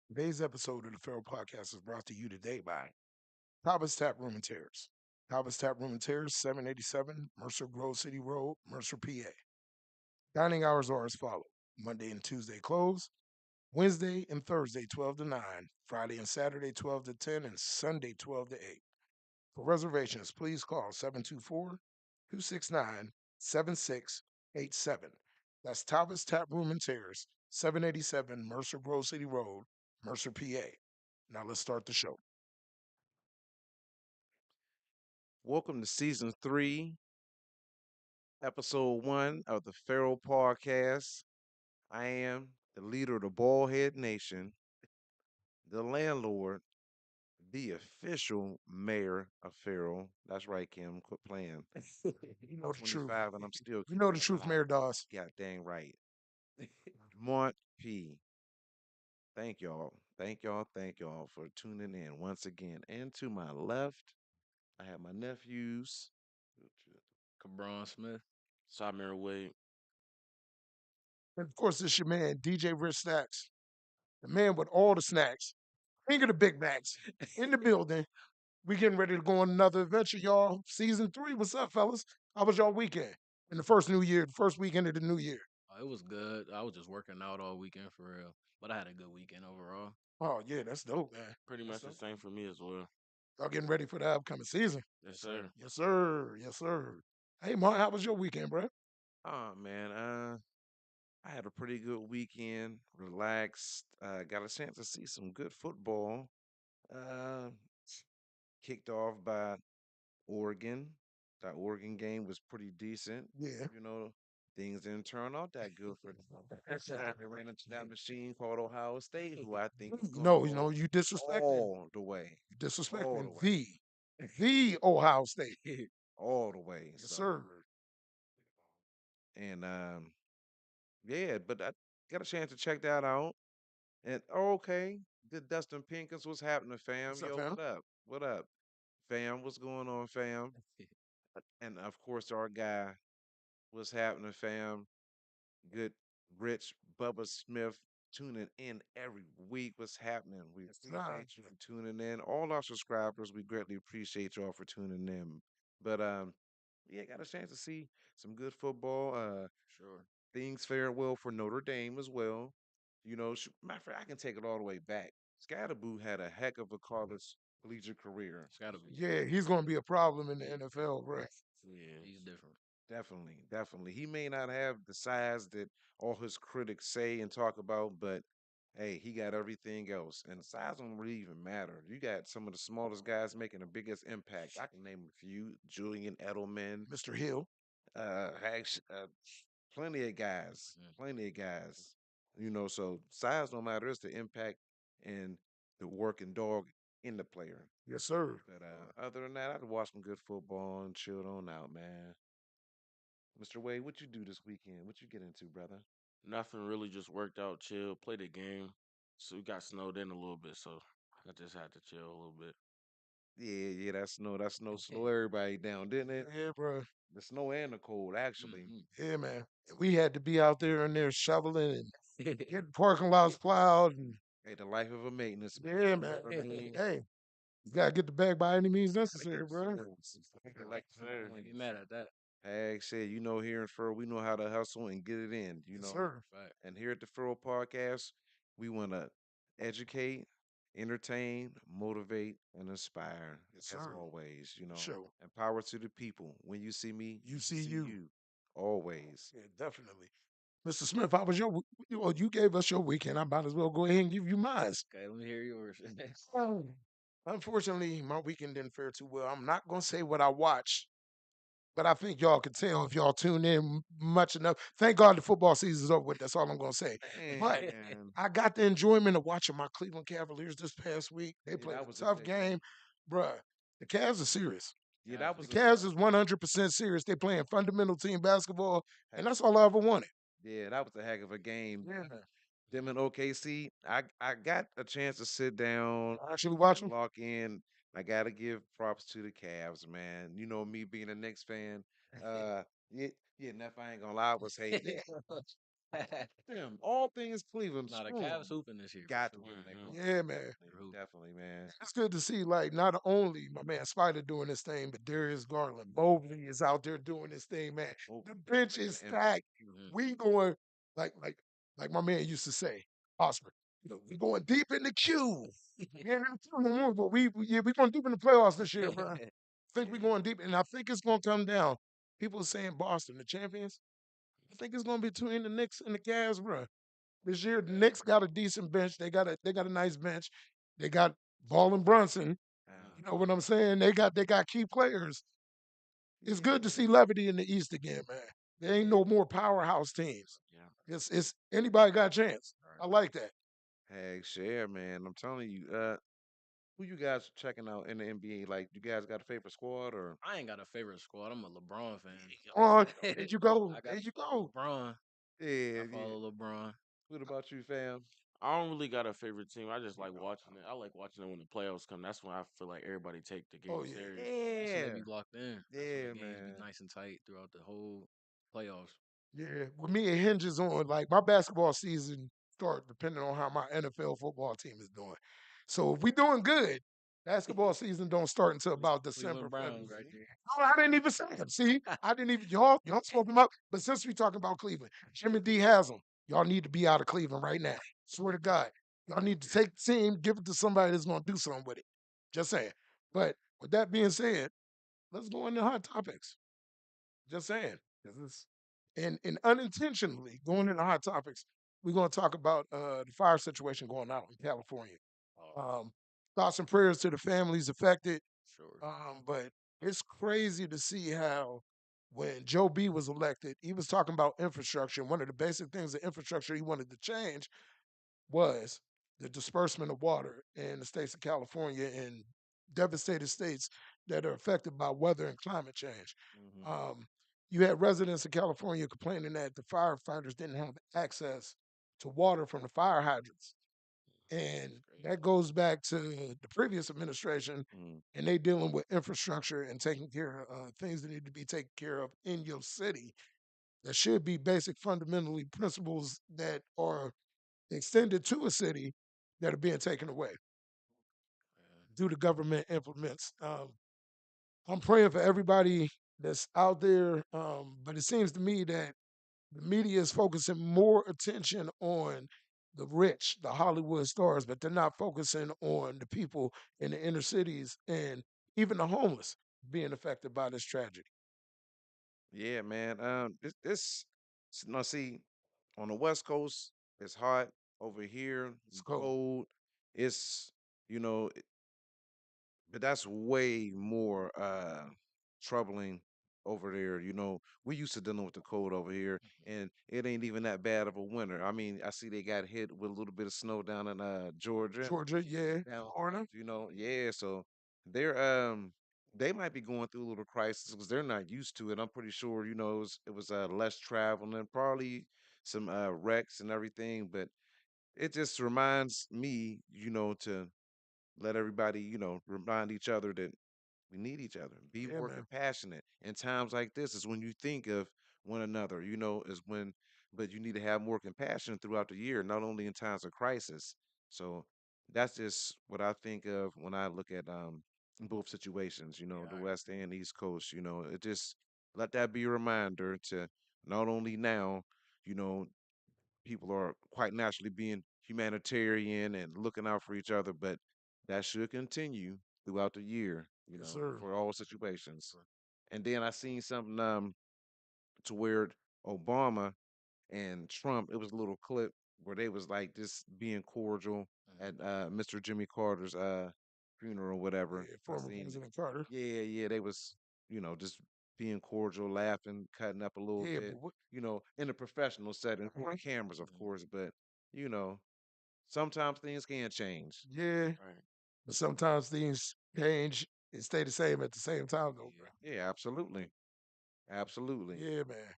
Today's episode of the Farrell Podcast is brought to you today by Taba's Tap Room and Terrace. Taba's Tap Room and Terrace, 787 Mercer Grove City Road, Mercer, PA. Dining hours are as follows: Monday and Tuesday close, Wednesday and Thursday 12 to 9, Friday and Saturday 12 to 10, and Sunday 12 to 8. For reservations, please call 724 269 7687. That's Taba's Tap Room and Terrace, 787 Mercer Grove City Road, Mercer, PA. Now let's start the show. Welcome to season 3, episode 1 of the Farrell Podcast. I am the leader of the Ballhead Nation, the landlord, the official mayor of Farrell. That's right, Kim. Quit playing. You know the truth. 25 and I'm still You know keeping the it truth, alive. Mayor Dawes. Yeah, dang right. Mont P. Thank y'all. Thank y'all for tuning in once again. And to my left, I have my nephews. Cabron Smith, Simeir Wade. And of course, this your man, DJ Rich Stacks, the man with all the snacks, king of the Big Macs, in the building. We getting ready to go on another adventure, y'all. Season 3. What's up, fellas? How was y'all weekend? In the first new year, the first weekend of the new year. It was good. I was just working out all weekend for real, but I had a good weekend overall. Oh, yeah, that's dope, man. Pretty That's much the dope. same for me as well. Y'all getting ready for the upcoming season. Yes, Yes, sir. sir. Yes, sir. Yes, sir. Hey, Mark, how was your weekend, bro? Oh man, I had a pretty good weekend, relaxed, got a chance to see some good football. Uh, Kicked off by Oregon. That Oregon game was pretty decent. Yeah. You know, things didn't turn out that good for them. They ran into that machine called Ohio State, who I think is going to No, go you disrespecting. all the way, You all disrespecting the way, the Ohio State. all the way. Yes, So, sir. and yeah, but I got a chance to check that out. And okay, good Dustin Pinkins, what's happening, fam? What's up, Yo, fam? what up? What up, fam? What's going on, fam? And of course, our guy, what's happening, fam? Good, rich Bubba Smith tuning in every week. What's happening? We Yes, sir. appreciate you for tuning in. All our subscribers, we greatly appreciate y'all for tuning in. But yeah, got a chance to see some good football. Sure. Things fared well for Notre Dame as well. You know, matter of fact, I can take it all the way back. Scatterboo had a heck of a college collegiate career. It's gotta be. Yeah, he's going to be a problem in the NFL, bro. Yeah. He's different. Definitely, definitely. He may not have the size that all his critics say and talk about, but hey, he got everything else. And size don't really even matter. You got some of the smallest guys making the biggest impact. I can name a few: Julian Edelman, Mr. Hill. actually, Mm. plenty of guys. You know, so size no matter. It's the impact and the working dog in the player. Yes, sir. But other than that, I'd watch some good football and chilled on out, man. Mr. Wade, what you do this weekend? What you get into, brother? Nothing really, just worked out, chill, played the game. So we got snowed in a little bit, so I just had to chill a little bit. Yeah, yeah, that snow slow everybody down, didn't it? Yeah, bro. The snow and the cold, actually. Mm-hmm. Yeah, man. We had to be out there and there shoveling and getting parking lots plowed. And Hey, the life of a maintenance man. yeah, You man. know what I mean? Hey, you got to get the bag by any means Gotta get necessary, the bro. snacks. Like Yes, the sir. Can't be coins. mad at that. Like said, you know, here in Furrow, we know how to hustle and get it in, you Yes, know. sir. Fact. And here at the Furrow Podcast, we want to educate, entertain, motivate, and inspire, Yes, as sir. always, you know. Sure. And power to the people. When you see me, You see see you. you. Always. Yeah, definitely. Mr. Smith, how was your, well, you gave us your weekend. I might as well go ahead and give you mine. Okay, let me hear yours. Oh. Unfortunately, my weekend didn't fare too well. I'm not going to say what I watched, but I think y'all can tell if y'all tune in much enough. Thank God the football season's over with. That's all I'm going to say. But Man, I got the enjoyment of watching my Cleveland Cavaliers this past week. They yeah, played that a was a tough big one. game. Bruh, the Cavs are serious. Yeah, that The was Definitely. a Cavs is 100% serious. They playing fundamental team basketball, heck, and that's all I ever wanted. yeah, that was a heck of a game. Yeah. Them in OKC, I got a chance to sit down I actually watch and them. lock in. I gotta give props to the Cavs, man. You know me being a Knicks fan. Uh, yeah, yeah. Enough, I ain't gonna lie, I was hating. Damn, all things Cleveland. Nah, the Screw 'em. Cavs hooping this year for Got to sure. win. They Mhm. hoop. Yeah, man. They're hooping. Definitely, man. It's good to see, like, not only my man Spider doing this thing, but Darius Garland, Mobley is out there doing this thing, man. Oh, The bench making is an impact. stacked. Mhm. We going like like like my man used to say, Oscar. We going deep in the queue. Yeah, in the queue no more, but we going deep in the playoffs this year, bro. I think we Yeah. going deep, and I think it's gonna come down. People are saying Boston, the champions. I think it's gonna be between the Knicks and the Cavs, bro. This year, the Knicks got a decent bench. They got a nice bench. They got Ball and Brunson. You know what I'm saying? They got key players. It's good to see levity in the East again, man. There ain't no more powerhouse teams. Yeah. It's anybody got a chance. Right. I like that. Hey, share, man. I'm telling you, who you guys checking out in the NBA? Like, you guys got a favorite squad or? I ain't got a favorite squad. I'm a LeBron fan. There you go. I There got you go. LeBron. Yeah, I yeah. follow LeBron. What about you, fam? I don't really got a favorite team. I just like watching it. I like watching it when the playoffs come. That's when I feel like everybody take the game Oh yeah. serious. That's when they Yeah, be locked in. That's when the yeah, games be man. nice and tight throughout the whole playoffs. Yeah, with me, it hinges on like my basketball season start depending on how my NFL football team is doing. So if we doing good, basketball season don't start until about December, Cleveland Browns February. right there. Oh, I didn't even say it. See, I didn't even y'all spoke about. But since we talking about Cleveland, Jimmy D has them. Y'all need to be out of Cleveland right now. Swear to God, y'all need to take the team, give it to somebody that's gonna do something with it. Just saying. But with that being said, let's go into hot topics. Just saying. 'Cause it's, and unintentionally going into hot topics, we're going to talk about the fire situation going on in California. Oh, Um, thoughts and prayers to the families affected. sure. But it's crazy to see how when Joe B was elected, he was talking about infrastructure. And one of the basic things of infrastructure he wanted to change was the disbursement of water in the states of California and devastated states that are affected by weather and climate change. Hmm. Um, you had residents of California complaining that the firefighters didn't have access to water from the fire hydrants. And That's crazy. that goes back to the previous administration, Mm. and they dealing with infrastructure and taking care of things that need to be taken care of in your city. That should be basic, fundamentally principles that are extended to a city that are being taken away Yeah. due to government implements. I'm praying for everybody that's out there, but it seems to me that the media is focusing more attention on the rich, the Hollywood stars, but they're not focusing on the people in the inner cities and even the homeless being affected by this tragedy. Yeah, man. No, see, on the West Coast, it's hot. Over here, It's we cold. cold. It's, you know, but that's way more troubling over there. We used to dealing with the cold over here, and it ain't even that bad of a winter. I mean, I see they got hit with a little bit of snow down in Georgia, Georgia, yeah, down Florida, yeah. So they're they might be going through a little crisis because they're not used to it. I'm pretty sure it was less traveling and probably some wrecks and everything, but it just reminds me, to let everybody, remind each other that we need each other. Be yeah, more man, compassionate. In times like this is when you think of one another, is when, but you need to have more compassion throughout the year, not only in times of crisis. So that's just what I think of when I look at both situations, Yeah, the I West agree. and East Coast, it just let that be a reminder to not only now, you know, people are quite naturally being humanitarian and looking out for each other, but that should continue throughout the year, yes, sir. for all situations. And then I seen something to where Obama and Trump, it was a little clip where they was like just being cordial Mhm. at Mr. Jimmy Carter's funeral or whatever. Yeah, I former seen President Carter. yeah, yeah, they was, just being cordial, laughing, cutting up a little Yeah, bit, but what? in a professional setting, for Mhm. cameras, of Mhm. course, but you know, sometimes things can change. Yeah, Right. but sometimes things change and stay the same at the same time, though, bro. Yeah. Yeah, absolutely. Absolutely. Yeah, man.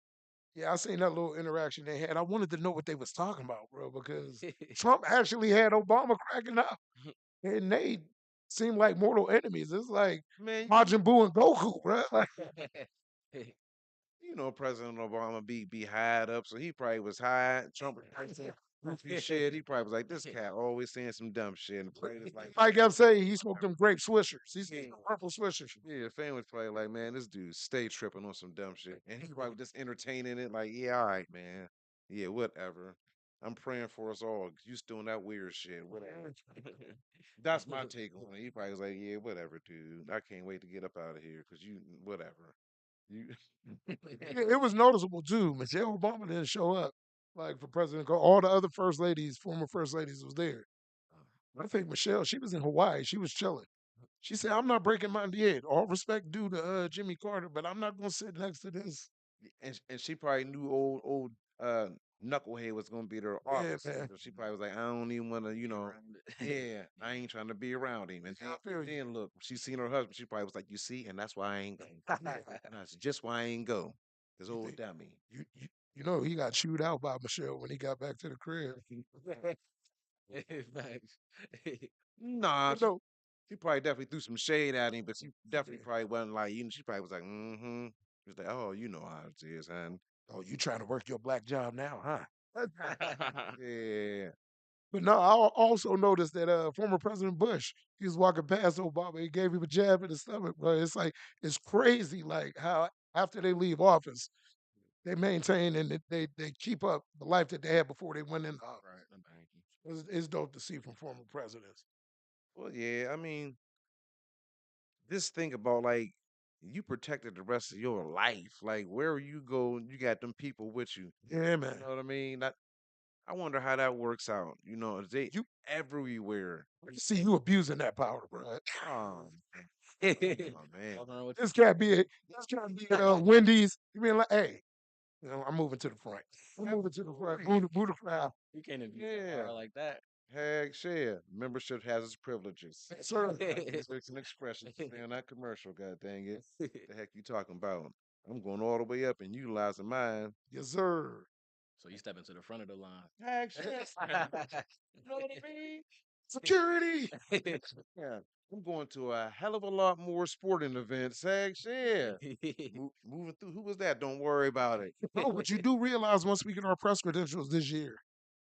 Yeah, I seen that little interaction they had. I wanted to know what they was talking about, bro, because Trump actually had Obama cracking up, and they seem like mortal enemies. It's like Man, Majin Buu and Goku, bro. Like, President Obama be high up, so he probably was high. Trump was probably saying goofy shit. He probably was like, this cat always saying some dumb shit. And probably was like, Mike Epps say he smoked them grape swishers. He's purple swishers. yeah, fan was probably like, man, this dude stay tripping on some dumb shit. And he probably just entertaining it, like, yeah, all right, man. Yeah, whatever. I'm praying for us all. You still doing that weird shit. Whatever. That's my take on it. He probably was like, yeah, whatever, dude. I can't wait to get up out of here because whatever. You, It was noticeable too. Michelle Obama didn't show up. Like for President, all the other first ladies, former first ladies, was there. I think Michelle, she was in Hawaii. She was chilling. She said, "I'm not breaking my head. All respect due to Jimmy Carter, but I'm not going to sit next to this." and she probably knew old knucklehead was gonna be their Yeah, office. man. So she probably was like, I don't even want to, yeah, I ain't trying to be around him. And I feel you. then look, she seen her husband. She probably was like, you see, and that's why I ain't go. And that's just why I ain't go. This You old think dummy. you, you you know he got chewed out by Michelle when he got back to the crib. Facts. Nah, But no, she probably definitely threw some shade at him, but she definitely probably wasn't like, she probably was like, mm-hmm. She was like, oh, you know how it is, huh? oh, you trying to work your black job now, huh? Yeah. But no, I also noticed that former President Bush, he was walking past Obama, he gave him a jab in the stomach, bro. It's like it's crazy, like how after they leave office, they maintain and they keep up the life that they had before they went in office. Right. Thank you. It's dope to see from former presidents. Well, yeah, I mean, this thing about like you protected the rest of your life. Like wherever you go, you got them people with you. Yeah, You man. know what I mean? I wonder how that works out. They You everywhere. see you abusing that power, bro. Oh, oh man. Walking around with This can't be Wendy's. You mean like, hey, I'm moving to the front. I'm moving to the front. Boo the crowd. you can't abuse Yeah. power like that. Heck, share. Membership has its privileges. Yes, sir. It's an expression. Stay on that commercial, god dang it. The heck you talking about? I'm going all the way up and utilizing mine. Yes, sir. So you step into the front of the line. Heck, shit. You know what I mean? Security. Yeah. I'm going to a hell of a lot more sporting events. Heck, shit. Moving through. Who was that? Don't worry about it. No, but you do realize once we get our press credentials this year,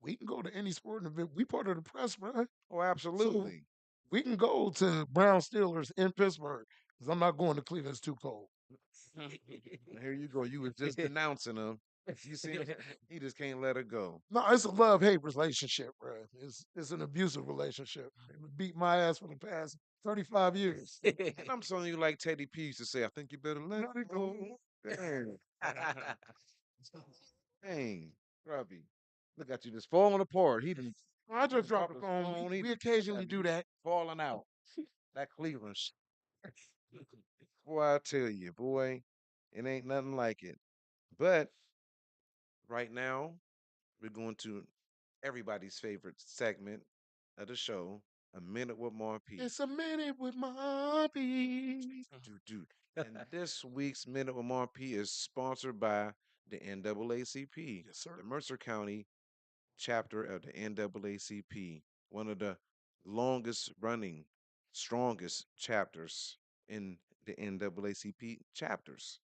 we can go to any sporting event. We part of the press, bro. Oh, absolutely. We can go to Brown Steelers in Pittsburgh because I'm not going to Cleveland. It's too cold. Here you go. You was just denouncing him. You see, he just can't let it go. No, it's a love hate relationship, bro. It's an abusive relationship. They beat my ass for the past 35 years. And I'm telling you, like Teddy P used to say, I think you better let it go. Dang. Dang. Robbie. Look at you just falling apart. He done I just dropped the his phone. He We occasionally do that. falling out. That Cleveland boy, I tell you, boy, it ain't nothing like it. But right now, we're going to everybody's favorite segment of the show, A Minute with More P. It's a minute with Margie. Dude. And this week's Minute with More P is sponsored by the NAACP, Yes, sir. the Mercer County chapter of the NAACP, one of the longest running, strongest chapters in the NAACP chapters.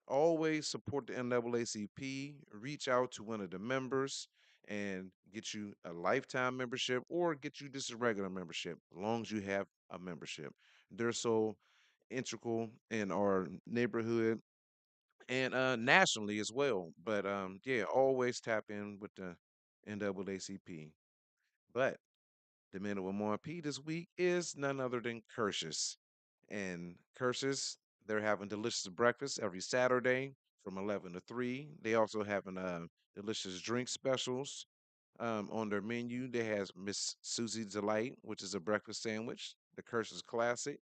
Always support the NAACP. Reach out to one of the members and get you a lifetime membership or get you just a regular membership, as long as you have a membership. They're so integral in our neighborhood and nationally as well. But yeah, always tap in with the NAACP. But the minute with more P this week is none other than Kirsch's. And Kirsch's, they're having delicious breakfast every Saturday from 11 to 3. They also having delicious drink specials on their menu. They has Miss Susie Delight, which is a breakfast sandwich, the Kirsch's Classic,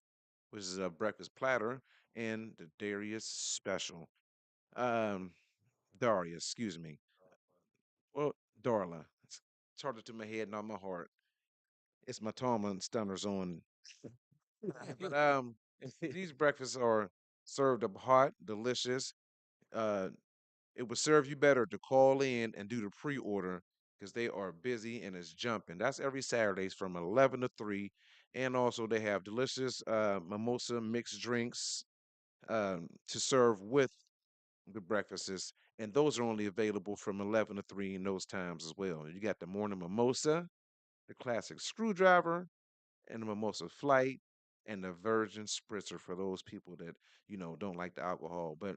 which is a breakfast platter, and the Darius Special. Um, Daria, excuse me. Well, Darla. It's harder to my head, not my heart. It's my Tama and Stunners on. But these breakfasts are served up hot, delicious. Uh, it would serve you better to call in and do the pre-order because they are busy and it's jumping. That's every Saturdays from 11 to 3. And also they have delicious mimosa mixed drinks to serve with the breakfasts, and those are only available from 11 to 3 in those times as well. You got the morning mimosa, the classic screwdriver, and the mimosa flight, and the virgin spritzer for those people that don't like the alcohol. But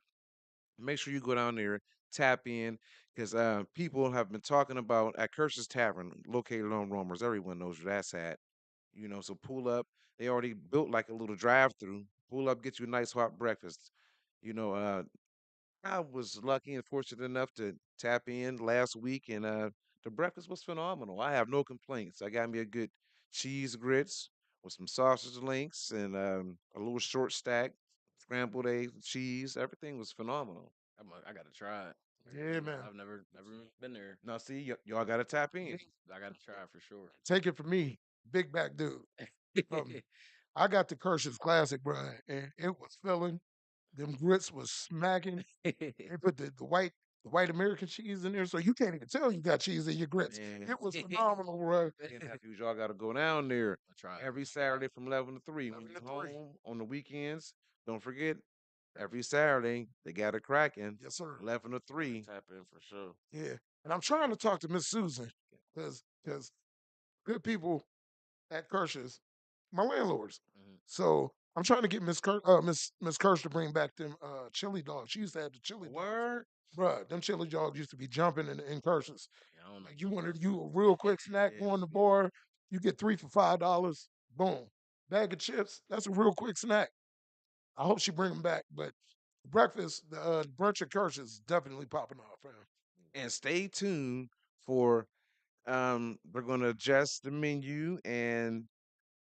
make sure you go down there, tap in, because people have been talking about at Kirsch's Tavern, located on Romers. Everyone knows where that's at. So pull up. They already built like a little drive-through. Pull up, get you a nice hot breakfast. You know, uh, I was lucky and fortunate enough to tap in last week, and the breakfast was phenomenal. I have no complaints. I got me a good cheese grits with some sausage links and a little short stack, scrambled eggs, cheese. Everything was phenomenal. I gotta try it. Yeah, man. I've never been there. Now, see, y'all got to tap in. I gotta try it for sure. Take it from me, big back dude. I got the Kirsch's Classic, bro, and it was filling. Them grits was smacking. They put the white American cheese in there, so you can't even tell you got cheese in your grits. Man, It was phenomenal, bro. and nephews, y'all got to go down there I'll try it. every Saturday from 11 to 3. When 11 you to 3. home on the weekends, don't forget, every Saturday, they got it cracking, Yes, sir. 11 to 3. Tap in for sure. Yeah, and I'm trying to talk to Miss Susan because good people at Kirsch's, my landlords. Mhm. So I'm trying to get Miss Kirsch to bring back them chili dogs. She used to have the chili dogs. Word? Bruh, them chili dogs used to be jumping in Kirsch's. Yeah, I don't know. Like you wanted you a real quick snack, Yeah. go on the bar, you get 3 for $5. Boom. Bag of chips. That's a real quick snack. I hope she bring them back. But breakfast, the brunch at Kirsch is definitely popping off, fam. And stay tuned for we're gonna adjust the menu and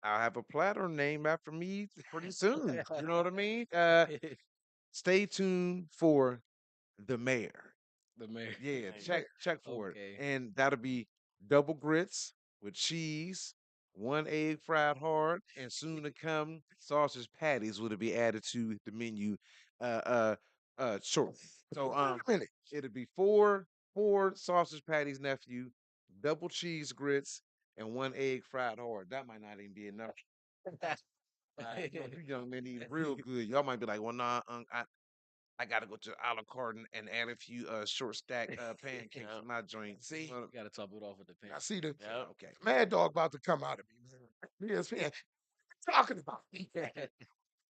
I'll have a platter named after me pretty soon. You know what I mean? Stay tuned for the mayor. The mayor. Yeah, Mayor. check for it. Okay. And that'll be double grits with cheese, one egg fried hard, and soon to come sausage patties will be added to the menu uh shortly. So Wait a minute. it'll be four sausage patties, nephew, double cheese grits, and one egg fried hard. That might not even be enough. You young men eat real good. Y'all might be like, well, nah, I gotta go to Olive Garden and add a few short stack pancakes Yep. in my joint. See? You gotta top it off with the pan. I see the Yep. Okay. mad dog about to come out of me, man. ESPN. Talking about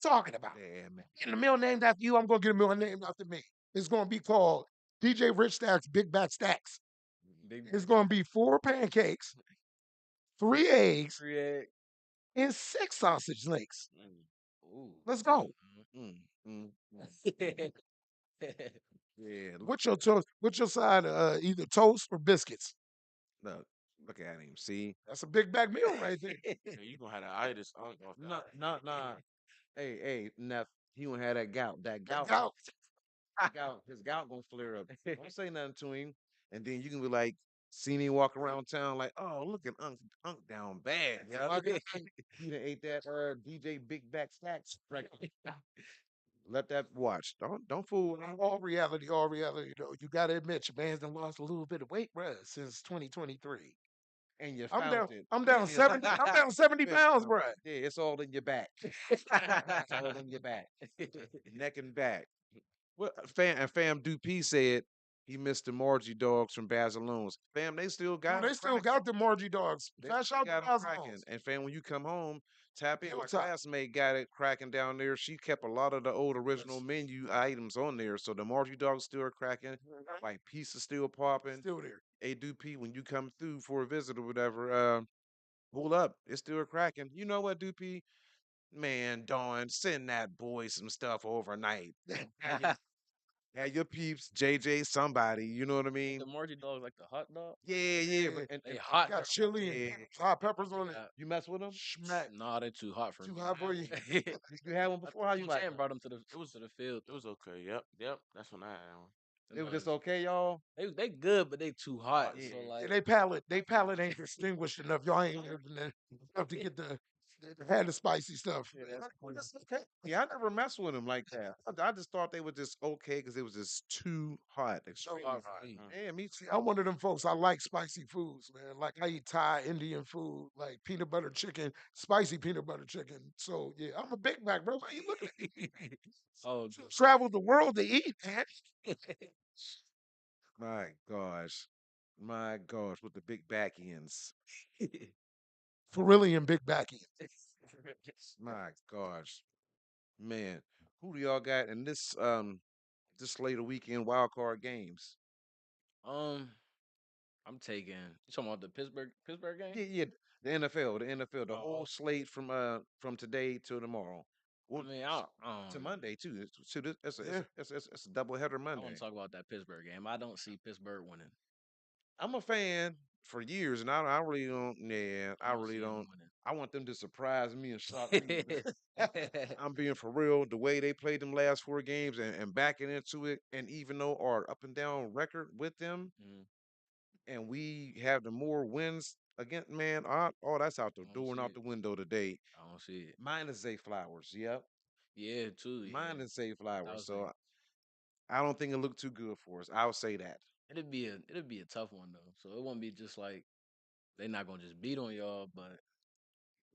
talking about. Yeah, man. Getting a meal named after you, I'm gonna get a meal named after me. It's gonna be called DJ Rich Stacks Big Back Stacks. Big It's gonna be 4 pancakes, 3 eggs, free egg. and 6 sausage links. Mm. Ooh. Let's go. Mm, mm, mm. Yeah, What's your side? Either toast or biscuits. look at him. See? That's a big back meal right there. Yeah, you gonna have the itis off No, that. no. Hey, Neff, he gonna have that gout. That gout, Gout. his gout gonna flare up. Don't say nothing to him, and then you can be like, see me walk around town like, oh, look at Unk down bad. Yeah, he done ate that DJ Big Back Snacks. Right. Let that watch. Don't fool with him. All reality, though. You gotta admit your man's done lost a little bit of weight, bruh, since 2023. And you I'm found down. it. I'm down 70. I'm down 70 Man, pounds, bruh. yeah, it's all in your back. It's all in your back, neck and back. Well, fam Dupe said he missed the Margie Dogs from Basilons. Fam, they still No, got they 'em still cracking. got the Margie dogs. They Fast still out got the 'em cracking. Cosmos. And fam, when you come home, tap in. My Hilltop. classmate got it cracking down there. She kept a lot of the old original Yes. menu items on there, so the Margie Dogs still are cracking. Mhm. Like pizza still popping. Still there. Hey Dupe, when you come through for a visit or whatever, pull up. It's still cracking. You know what, Dupe? Man, Dawn, send that boy some stuff overnight. Have your peeps, JJ, somebody. You know what I Ain't mean? the Margie dogs like the hot dog? Yeah. But Yeah. They hot. Got chili and yeah, hot peppers on it. Yeah. you mess with them? Smack. Nah, they too hot for Too me. hot for you. You had one before? How you like? Chan 'em? brought them to the field. It was okay. Yep. That's when I had one. It was just okay, y'all. They good, but they too hot. Yeah. So Yeah, like they palate ain't distinguished enough. Y'all ain't living enough to get the They had the spicy stuff. Yeah, that's okay. Yeah, I never messed with them like that. I just thought they were just okay because it was just too hot. Extremely Hot hot. for me. Yeah, me See, too. I'm one of them folks. I like spicy foods, man. Like I eat Thai, Indian food, like peanut butter chicken, spicy peanut butter chicken. So yeah, I'm a Big Mac, bro. Why you looking at me? Oh, Traveled the world to eat, man. My gosh. My gosh, with the big back ends. Farrellian Big Backy. My gosh. Man, who do y'all got in this later weekend wild card games? um, I'm taking. You talking about the Pittsburgh game? Yeah, the NFL, the whole Oh, slate from today till tomorrow. I Well, mean, to Monday too. So this Yeah. it's a double header I want Monday. to talk about that Pittsburgh game. I don't see Pittsburgh winning. I'm a fan for years, and I really don't. Yeah, I I don't really see them don't. winning. I want them to surprise me and shock me. I'm being for real. The way they played them last 4 games and backing into it, and even though our up and down record with them, Mm, and we have the more wins again, man. All that's out the I don't door and see out it. the window today. I don't see it. Mine is Zay Flowers. Yep, Yeah, too. Yeah, mine is Zay that Flowers. was like So I don't think it looked too good for us. I'll say that. it'd be a tough one though. So it won't be just like they're not gonna just beat on y'all, but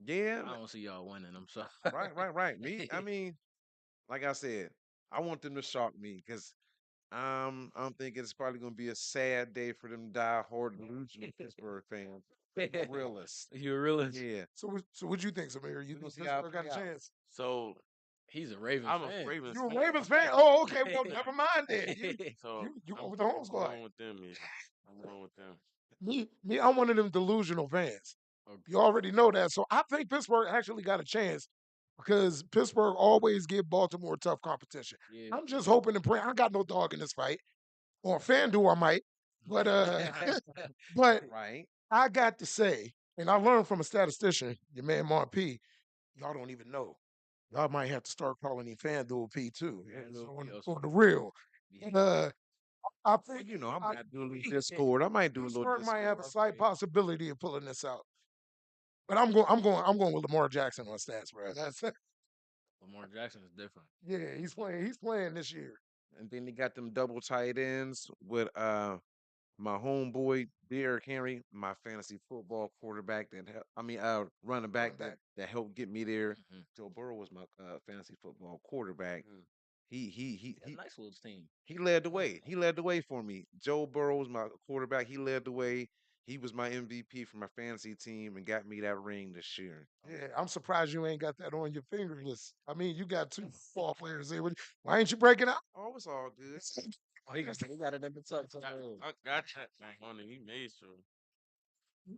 Yeah, I don't see y'all winning. I'm sorry. right. Me, I mean, like I said, I want them to shock me because I'm thinking it's probably gonna be a sad day for them die-hard delusional Pittsburgh fans. I'm a realist. You a realist? Yeah, So what you think, Simeir? You we're gonna think see how it Pittsburgh got play a out. chance? So He's a Ravens I'm a fan. Ravens You a fan. Ravens fan? Oh, okay. Well, never mind then. So You I'm go with the home I'm squad. going with them. Yeah, I'm going with them. Me, I'm one of them delusional fans. Okay. You already know that. So I think Pittsburgh actually got a chance because Pittsburgh always give Baltimore tough competition. Yeah. I'm just hoping and praying. I got no dog in this fight. On FanDuel, I might. But but Right? I got to say, and I learned from a statistician, your man Mark P, y'all don't even know. Y'all might have to start calling him FanDuel P too. Yeah, so on the real. And, I Well, think I I might do a little think Discord. I might do a little Pittsburgh might have a Discord. slight possibility of pulling this out. But I'm going with Lamar Jackson on stats, bro. That's Lamar Jackson is different. yeah, he's playing this year. And then they got them double tight ends with my homeboy Derrick Henry, my fantasy football quarterback running back Running back. that helped get me there. Mm-hmm. Joe Burrow was my fantasy football quarterback. Mm. A nice little team. He led the way. He led the way for me. Joe Burrow was my quarterback. He led the way. He was my MVP for my fantasy team and got me that ring this year. Yeah, I'm surprised you ain't got that on your finger list. I mean, you got two ball players there. Why ain't you breaking out? Oh, it's all good. Oh, he got it in the tuck. I got that thing on it. He made sure. You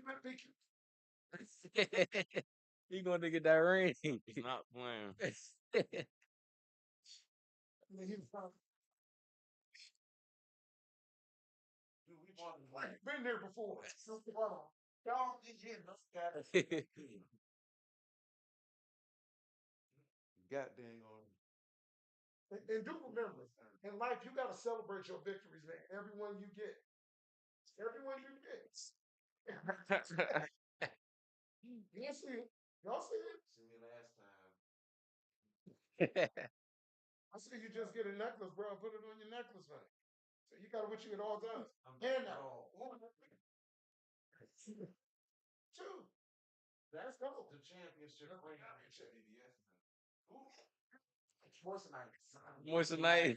better be He going to get that ring. He's not playing. We've been there before. Y'all, God dang on. and do remember, in life, you got to celebrate your victories, man. Everyone you get. Everyone you get. Y'all see it? Y'all see it? See me last time. I see you just get a necklace, bro, and put it on your necklace, man. So you got it with you at all times. I'm And now. wrong. Two. That's go. The championship ring. Moissanite.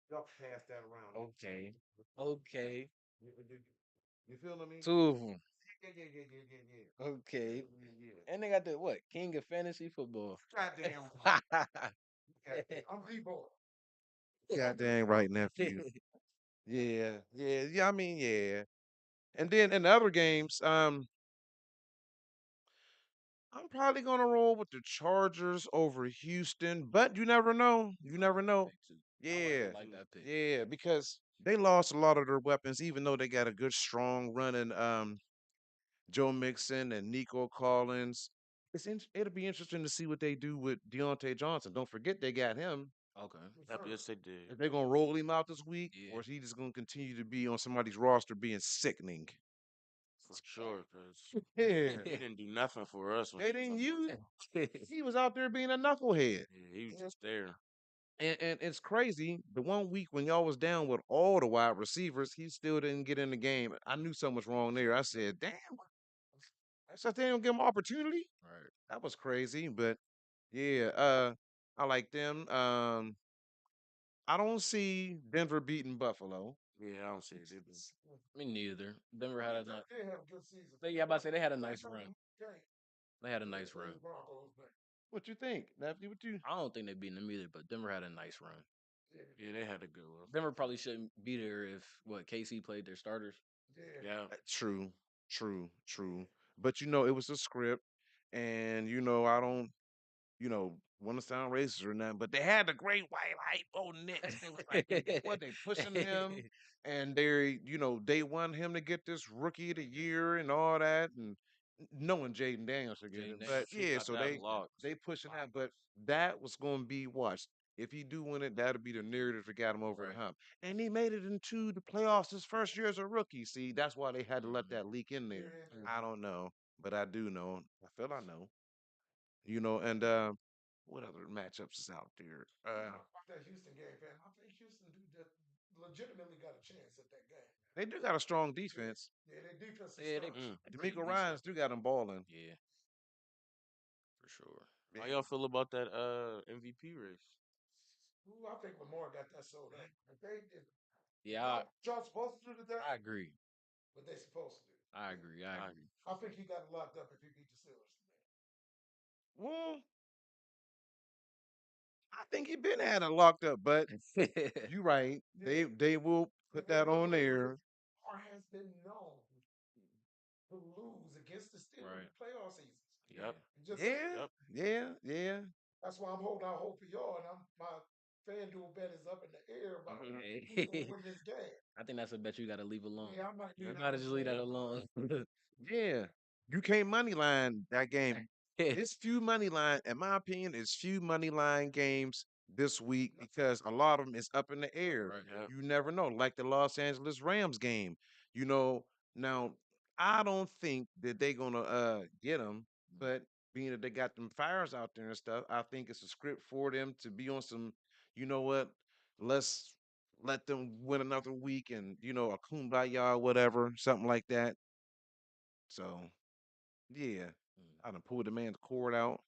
Y'all pass that around. Okay. Okay. You feeling me? Two of them. Yeah. Okay. Yeah. And they got the what? King of fantasy football. Goddamn. I'm D-boy. Goddamn right, nephew. Yeah. I mean, yeah. And then in the other games, I'm probably gonna roll with the Chargers over Houston, but you never know. You never know. Yeah, I like that pick. yeah, because they lost a lot of their weapons, even though they got a good, strong running Joe Mixon and Nico Collins. It'll be interesting to see what they do with Deontay Johnson. Don't forget they got him. Okay. Yep, yes, they did. If they're gonna roll him out this week, Yeah. or is he just gonna continue to be on somebody's roster being sickening? for sure, because Yeah, he didn't do nothing for us when They he was didn't on use. the He was out there being a knucklehead. yeah, he was just there. And it's crazy. The one week when y'all was down with all the wide receivers, he still didn't get in the game. I knew something was wrong there. I said, "Damn, I said they don't give him opportunity." Right. That was crazy. But yeah, I like them. I don't see Denver beating Buffalo. Yeah, I don't see it either. Me neither. Denver had a nice. they have a good season. Yeah, about to say they had a nice They run. can't They had a nice play run. the Broncos, but What you think, Nephew? What you? I don't think they beat them either, but Denver had a nice run. Yeah, they had a good one. Denver probably shouldn't be there if KC played their starters. yeah. Yeah, True, true. But it was a script, and I don't want to sound racist or nothing, but they had the great white hypo Knicks. They was like, they pushing him, and they want him to get this rookie of the year and all that, and knowing Jaden Daniels to get Jaden it. But Daniels. he yeah, got so that they locked. they pushing that, but that was going to be watched. If he do win it, that'll be the narrative that got him over the Right. hump. And he made it into the playoffs his first year as a rookie. See, that's why they had to let that leak in there. I don't know, but I do know. I feel I know. And what other matchups is out there? That Houston game, man. I think Houston legitimately got a chance at that game. They do got a strong defense. Yeah, their defense is Yeah, they strong. pretty D'Amico decent. Ryans do got them balling. Yeah, for sure. How y'all feel about that MVP race? Ooh, I think Lamar got that sold up. If they did, Yeah, y'all supposed to do that, I agree. what they supposed to do. I agree. I I, agree. I think he got it locked up if he beat the Steelers today. Well, I think he been had it locked up, but you right. They will put that on there. Lamar has been known to lose against the Steelers in Right. the playoff seasons. Yeah. yep, Just saying. Yeah, yep. yeah. That's why I'm holding out hope for y'all, and my FanDuel bet is up in the air about who's gonna Hey. win this game. I think that's a bet you got to leave alone. Yeah, I might You leave might that just leave that alone. alone. Yeah, you can't money line that game. It's few money line, in my opinion, it's few money line games this week because a lot of them is up in the air. Right. Yep. You never know, like the Los Angeles Rams game. You know, now I don't think that they're gonna get them, but being that they got them fires out there and stuff, I think it's a script for them to be on some. You know what? Let's let them win another week and a kumbaya or whatever, something like that. So yeah, I done pulled the man's cord out.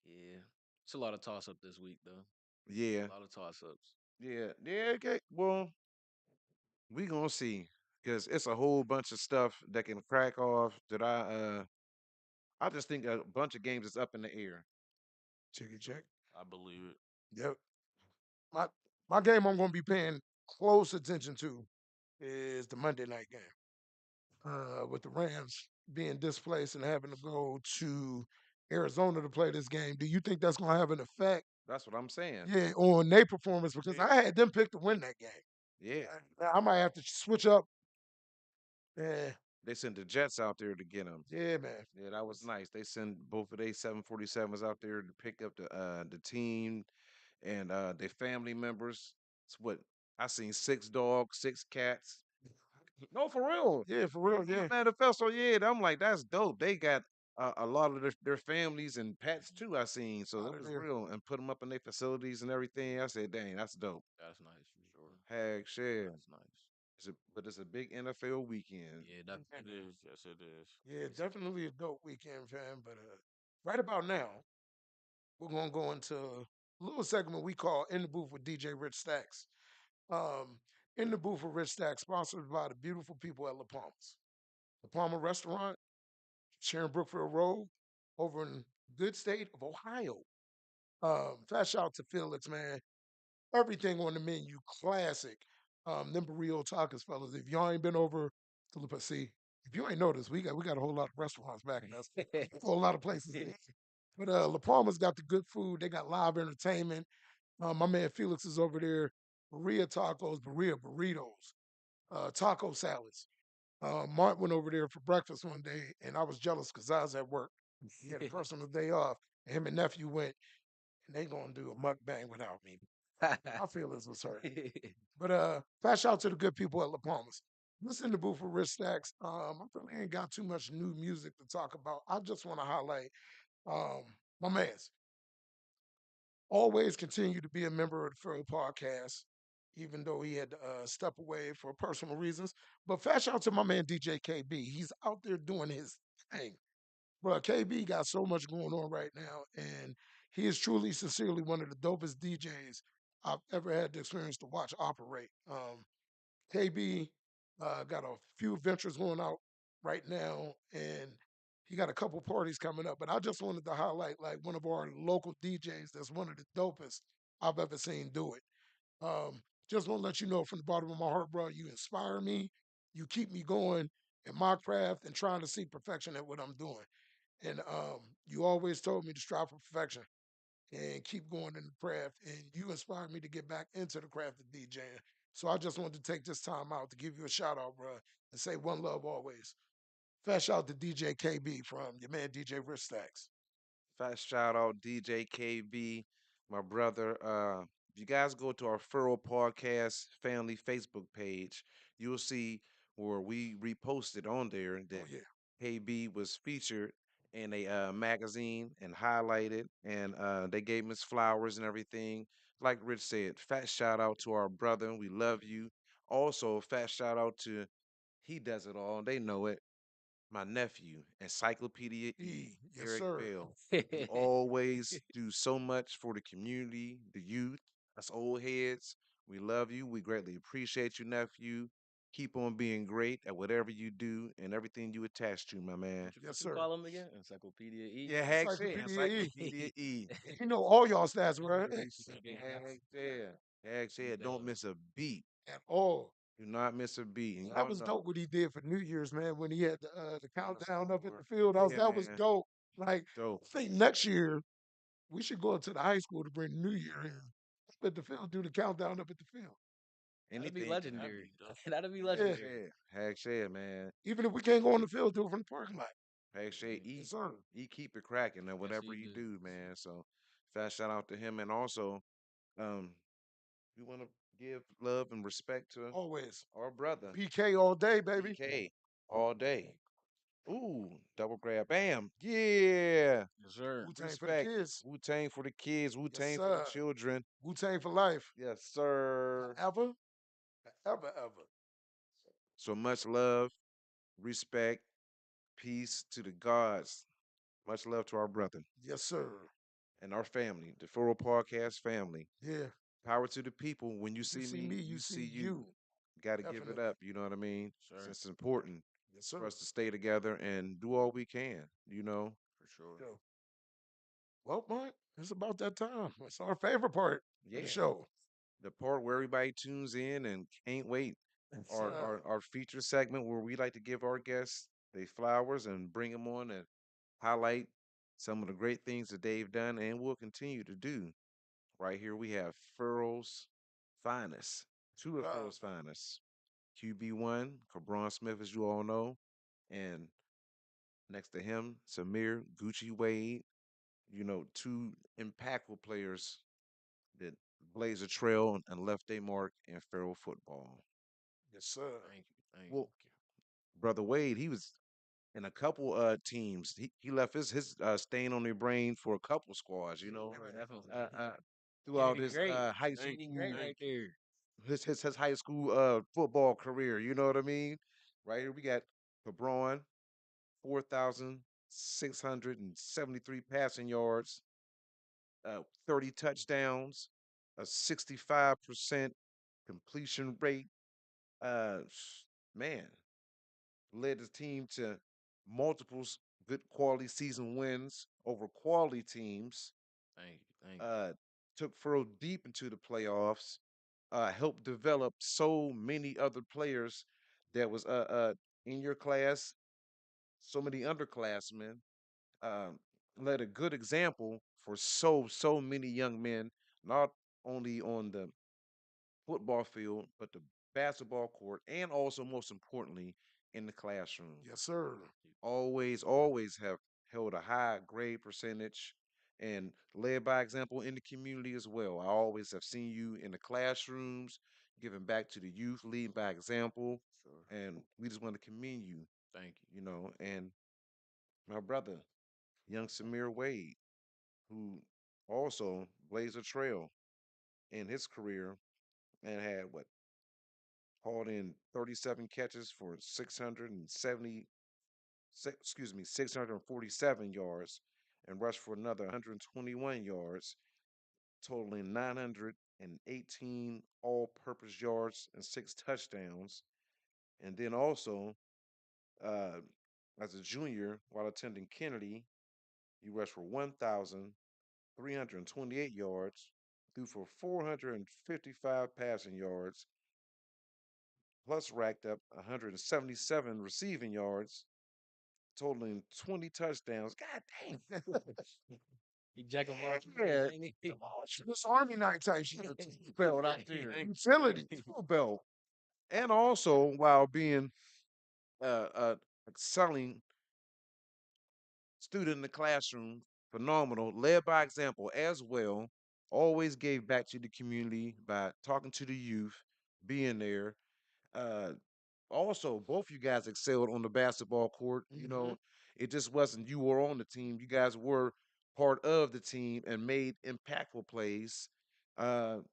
Yeah. It's a lot of toss up this week though. Yeah, A lot of toss ups. yeah. Okay, well, we gonna see because it's a whole bunch of stuff that can crack off. That I just think a bunch of games is up in the air. Check. I believe it. Yep. My my game I'm gonna be paying close attention to is the Monday night game. With the Rams being displaced and having to go to Arizona to play this game, do you think that's gonna have an effect? That's what I'm saying. Yeah, on their performance because Yeah, I had them pick to win that game. yeah. I might have to switch up. Yeah, They sent the Jets out there to get him. yeah, man. Yeah, that was nice. They sent both of their 747s out there to pick up the team and their family members. It's what I seen 6 dogs, 6 cats. No, for real. Yeah, for real. He was Yeah, manifest. So yeah, I'm like, that's dope. They got a lot of their families and pets too. I seen, so out it of was there. real, and put them up in their facilities and everything. I said, dang, that's dope. That's nice for sure. Heck, shit. That's nice. But it's a big NFL weekend. Yeah, It is. Yes, it is. Yeah, definitely a dope weekend, fam. But right about now, we're gonna go into a little segment we call "In the Booth" with DJ Rich Stacks. Um, in the Booth with Rich Stacks, sponsored by the beautiful people at La Palmas. La Palma Restaurant, Sharon Brookfield Road, over in good state of Ohio. Fast shout out to Felix, man. Everything on the menu, classic. Them burrito tacos, fellas. If y'all ain't been over to La see, if you ain't noticed, we got a whole lot of restaurants back in us. A whole lot of places. To eat. But La Palma's got the good food. They got live entertainment. My man Felix is over there. Burrito tacos, burrito burritos, taco salads. Mark went over there for breakfast one day, and I was jealous because I was at work. He had a personal day off, and him and nephew went, and they gonna do a mukbang without me. My feelings was hurt. But fast shout out to the good people at La Palmas. Listen to Booth for Rich Stacks. I really ain't got too much new music to talk about. I just want to highlight um, my man's. Always continue to be a member of the Farrell podcast, even though he had to step away for personal reasons. But fat shout out to my man DJ KB. He's out there doing his thing. Bro, KB got so much going on right now, and he is truly, sincerely one of the dopest DJs I've ever had the experience to watch operate. KB got a few ventures going out right now, and he got a couple parties coming up. But I just wanted to highlight like one of our local DJs that's one of the dopest I've ever seen do it. Just want to let you know from the bottom of my heart, bro, you inspire me. You keep me going in my craft and trying to see perfection at what I'm doing. And you always told me to strive for perfection and keep going in the craft. And you inspired me to get back into the craft of DJing. So I just wanted to take this time out to give you a shout out, bro, and say one love always. Fast shout out to DJ KB from your man DJ Rich Stacks. Fast shout out DJ KB, my brother. If you guys go to our Furrow Podcast family Facebook page, you'll see where we reposted on there Oh that yeah, KB was featured in a magazine and highlighted, and they gave him his flowers and everything. Like Rich said, fat shout out to our brother. We love you. Also, fat shout out to he does it all. They know it, my nephew, Encyclopedia E, yes Eric sir. Bell. You always do so much for the community, the youth, us old heads. We love you. We greatly appreciate you, nephew. Keep on being great at whatever you do and everything you attach to, my man. Yes You sir. call him again? Encyclopedia E. Yeah, heck yeah, Encyclopedia E. Encyclopedia E. And you know all y'all stats, bro. Heck yeah. Heck yeah. Don't miss a beat. At all. Do not miss a beat. And That y'all was know. dope what he did for New Year's, man, when he had the countdown up at the field. Yeah, That was man. dope. Like, Dope. I think next year we should go up to the high school to bring New Year in. Up at the field, do the countdown up at the field. That'd be Anything can happen. legendary. That'd be Yeah. Heck legendary. yeah. Heck yeah, man. Even if we can't go on the field, do it from the parking lot. Heck yeah. Yes, sir. Keep it cracking and Yes, whatever he you do. do, man. So fast shout out to him. And also, um, we want to give love and respect to Always. our brother, PK all day, baby. PK, all day. Ooh, double grab. Bam. Yeah. Yes, sir. Wu Tang for the Respect. kids. Wu Tang for the kids, Wu Yes, Tang for the sir. children. Wu Tang for life. Yes, sir. Forever, forever, ever. So much love, respect, peace to the gods. Much love to our brother Yes, sir. and our family, the Furrow Podcast family. Yeah. Power to the people. When you You see see me, me, you you see see you. you. Got to give it Definitely. up. You know what I mean? Sir. It's important Yes, for sir. us to stay together and do all we can. You know. For sure. Yeah. Well, Mike, it's about that time. It's our favorite part of the Yeah. show. The part where everybody tunes in and can't wait. Yes, Our sir. our, our feature segment where we like to give our guests they flowers and bring them on and highlight some of the great things that they've done and will continue to do. Right here we have Furrow's finest, two of Uh, Furrow's finest. QB1, Cabron Smith, as you all know, and next to him, Simeir, Gucci Wade, two impactful players that blaze a trail and left a mark in Furrow football. yes, sir. Thank you. Thank Well, you. Brother Wade, he was in a couple teams. He left his stain on their brain for a couple squads, Definitely. throughout his Great. high Thank you. school Great right there. his high school football career. You know what I mean? Right here we got Cabron, 4,673 passing yards, 30 touchdowns, a 65% completion rate. Uh, man, led his team to multiple good quality season wins over quality teams. Thank you. Thank you. Uh, took Furrow deep into the playoffs. Helped develop so many other players that was in your class. So many underclassmen. Um, led a good example for so many young men, not only on the football field, but the basketball court, and also most importantly in the classroom. Yes, sir. Always have held a high grade percentage and led by example in the community as well. I always have seen you in the classrooms. giving back to the youth, leading by example, Sure. and we just want to commend you, Thank you. you know, and my brother, young Simeir Wade, who also blazed a trail in his career and had what hauled in 37 catches for 670, 647 yards and rushed for another 121 yards, totaling 918 all-purpose yards and 6 touchdowns. And then also, uh, as a junior, while attending Kennedy, he rushed for 1,328 yards, threw for 455 passing yards, plus racked up 177 receiving yards, totaling 20 touchdowns. God dang. He jack of all Yeah. trades, ain't he? This Army night type shit. Belt out there. Utility. Full belt. And also, while being excelling student in the classroom, phenomenal, led by example as well, always gave back to the community by talking to the youth, being there. Uh, Also, both you guys excelled on the basketball court. You know, it just wasn't you were on the team. You guys were part of the team and made impactful plays. Just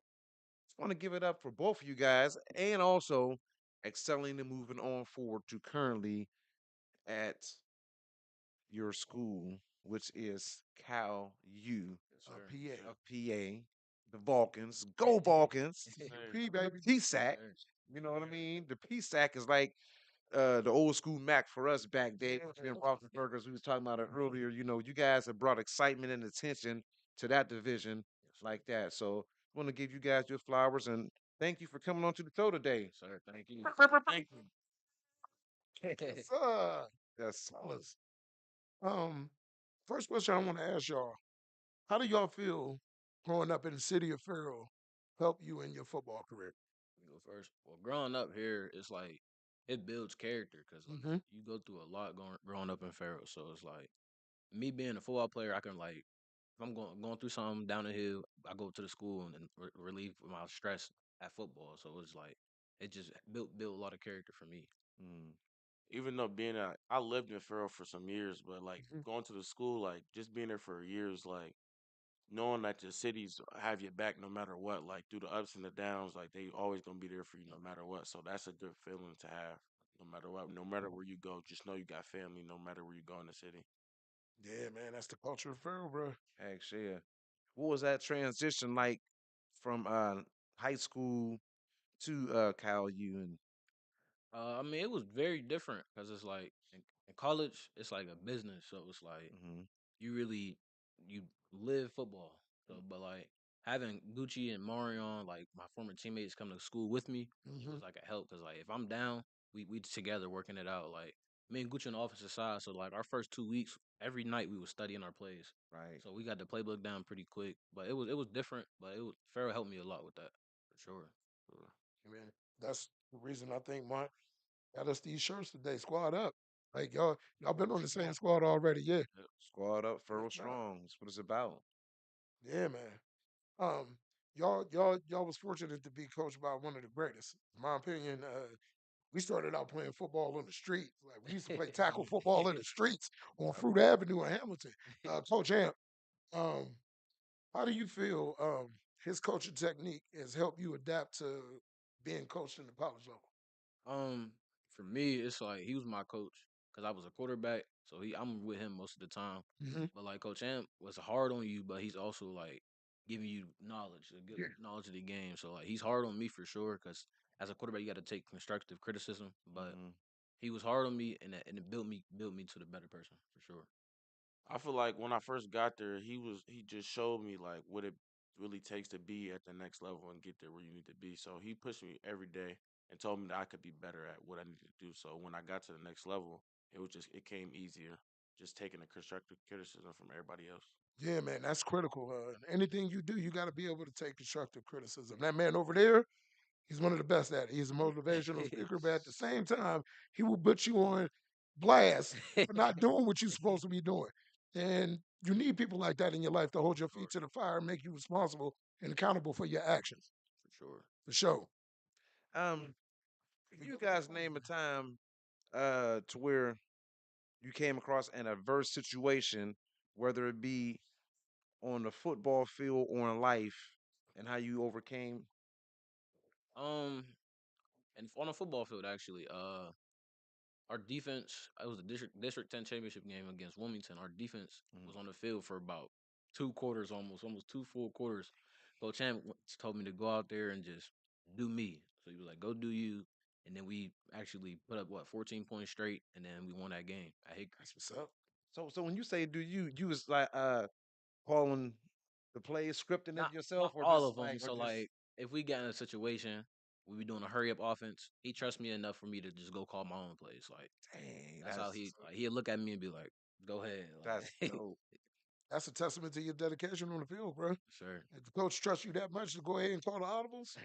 want to give it up for both of you guys and also excelling and moving on forward to currently at your school, which is Cal U Yes, sir. PA. of PA, the Vulcans. Go Vulcans! P, baby. PSAC. Sir. You know what I mean? The PSAC is like the old school Mac for us back then. And Roethlisberger's, we was talking about it earlier. You know, you guys have brought excitement and attention to that division Yes, sir. like that. So I want to give you guys your flowers and thank you for coming on to the show today. Yes, sir. Thank you. Thank you. Yes, sir. Yes. Fellas. Um, First question I want to ask y'all: how do y'all feel growing up in the city of Farrell help you in your football career? You go first. Well, growing up here, it's like it builds character because like Mm-hmm. you go through a lot growing up in Farrell. So it's like me being a football player, I can like if I'm going through something down the hill, I go to the school and relieve my stress at football. So it's like it just built a lot of character for me. Mm, Even though being I lived in Farrell for some years, but like Hmm. going to the school, like just being there for years, like knowing that the cities have your back no matter what, like through the ups and the downs, like they always gonna be there for you no matter what. So that's a good feeling to have, no matter what, no matter where you go. Just know you got family, no matter where you go in the city. Yeah, man, that's the culture of Farrell, bro. actually, yeah. What was that transition like from high school to Cal U and I mean, it was very different because it's like in college, it's like a business. So it's like mhm, you really you live football. So, but like having Gucci and Marion, like my former teammates, come to school with me, it Hmm. was like a help because like if I'm down, we together working it out. Like me and Gucci on the offensive side, so like our first 2 weeks, every night we was studying our plays. right? So we got the playbook down pretty quick. But it was different. But it was Farrell helped me a lot with that for sure. Man, that's the reason I think Mark got us these shirts today. Squad up, like y'all been on the same squad already, yeah. Squad up, Yeah, Furrow nah. strong. That's what it's about. Yeah, man. Um, y'all was fortunate to be coached by one of the greatest. In my opinion, we started out playing football on the street. Like we used to play tackle football in the streets on Fruit Avenue in Hamilton. Coach Amp, um, how do you feel his coaching technique has helped you adapt to being coached in the college level? Um, for me, it's like he was my coach because I was a quarterback, so I'm with him most of the time. Hmm. But like Coach Amp was hard on you, but he's also like giving you knowledge, a good Yeah. knowledge of the game. So like he's hard on me for sure because as a quarterback, you got to take constructive criticism. But Hmm. he was hard on me, and it built me to the better person for sure. I feel like when I first got there, he just showed me like what it really takes to be at the next level and get there where you need to be. So he pushed me every day and told me that I could be better at what I needed to do. So when I got to the next level, it came easier, just taking the constructive criticism from everybody else. Yeah, man, that's critical. Anything you do, you got to be able to take constructive criticism. That man over there, he's one of the best at it. He's a motivational speaker, but at the same time, he will put you on blast for not doing what you're supposed to be doing. And you need people like that in your life to hold your Sure, feet to the fire and make you responsible and accountable for your actions, for sure. for sure. Can you guys name a time to where you came across an adverse situation, whether it be on the football field or in life, and how you overcame? Um, and on a football field, actually, our defense. It was a District 10 championship game against Wilmington. Our defense Mhm. was on the field for about 2 quarters, almost 2 full quarters. Coach Ham told me to go out there and just do me. So he was like, "Go do you." And then we actually put up 14 points straight, and then we won that game at Hickory. That's what's up. So when you say do you was like calling the plays, scripting it Not yourself, or all just of them. like, or So just like, if we got in a situation, we be doing a hurry up offense. He trusts me enough for me to just go call my own plays. Like dang, that's how that's he'd look at me and be like, "Go ahead." that's Like, dope. That's a testament to your dedication on the field, bro. sure. If the coach trusts you that much to go ahead and call the audibles,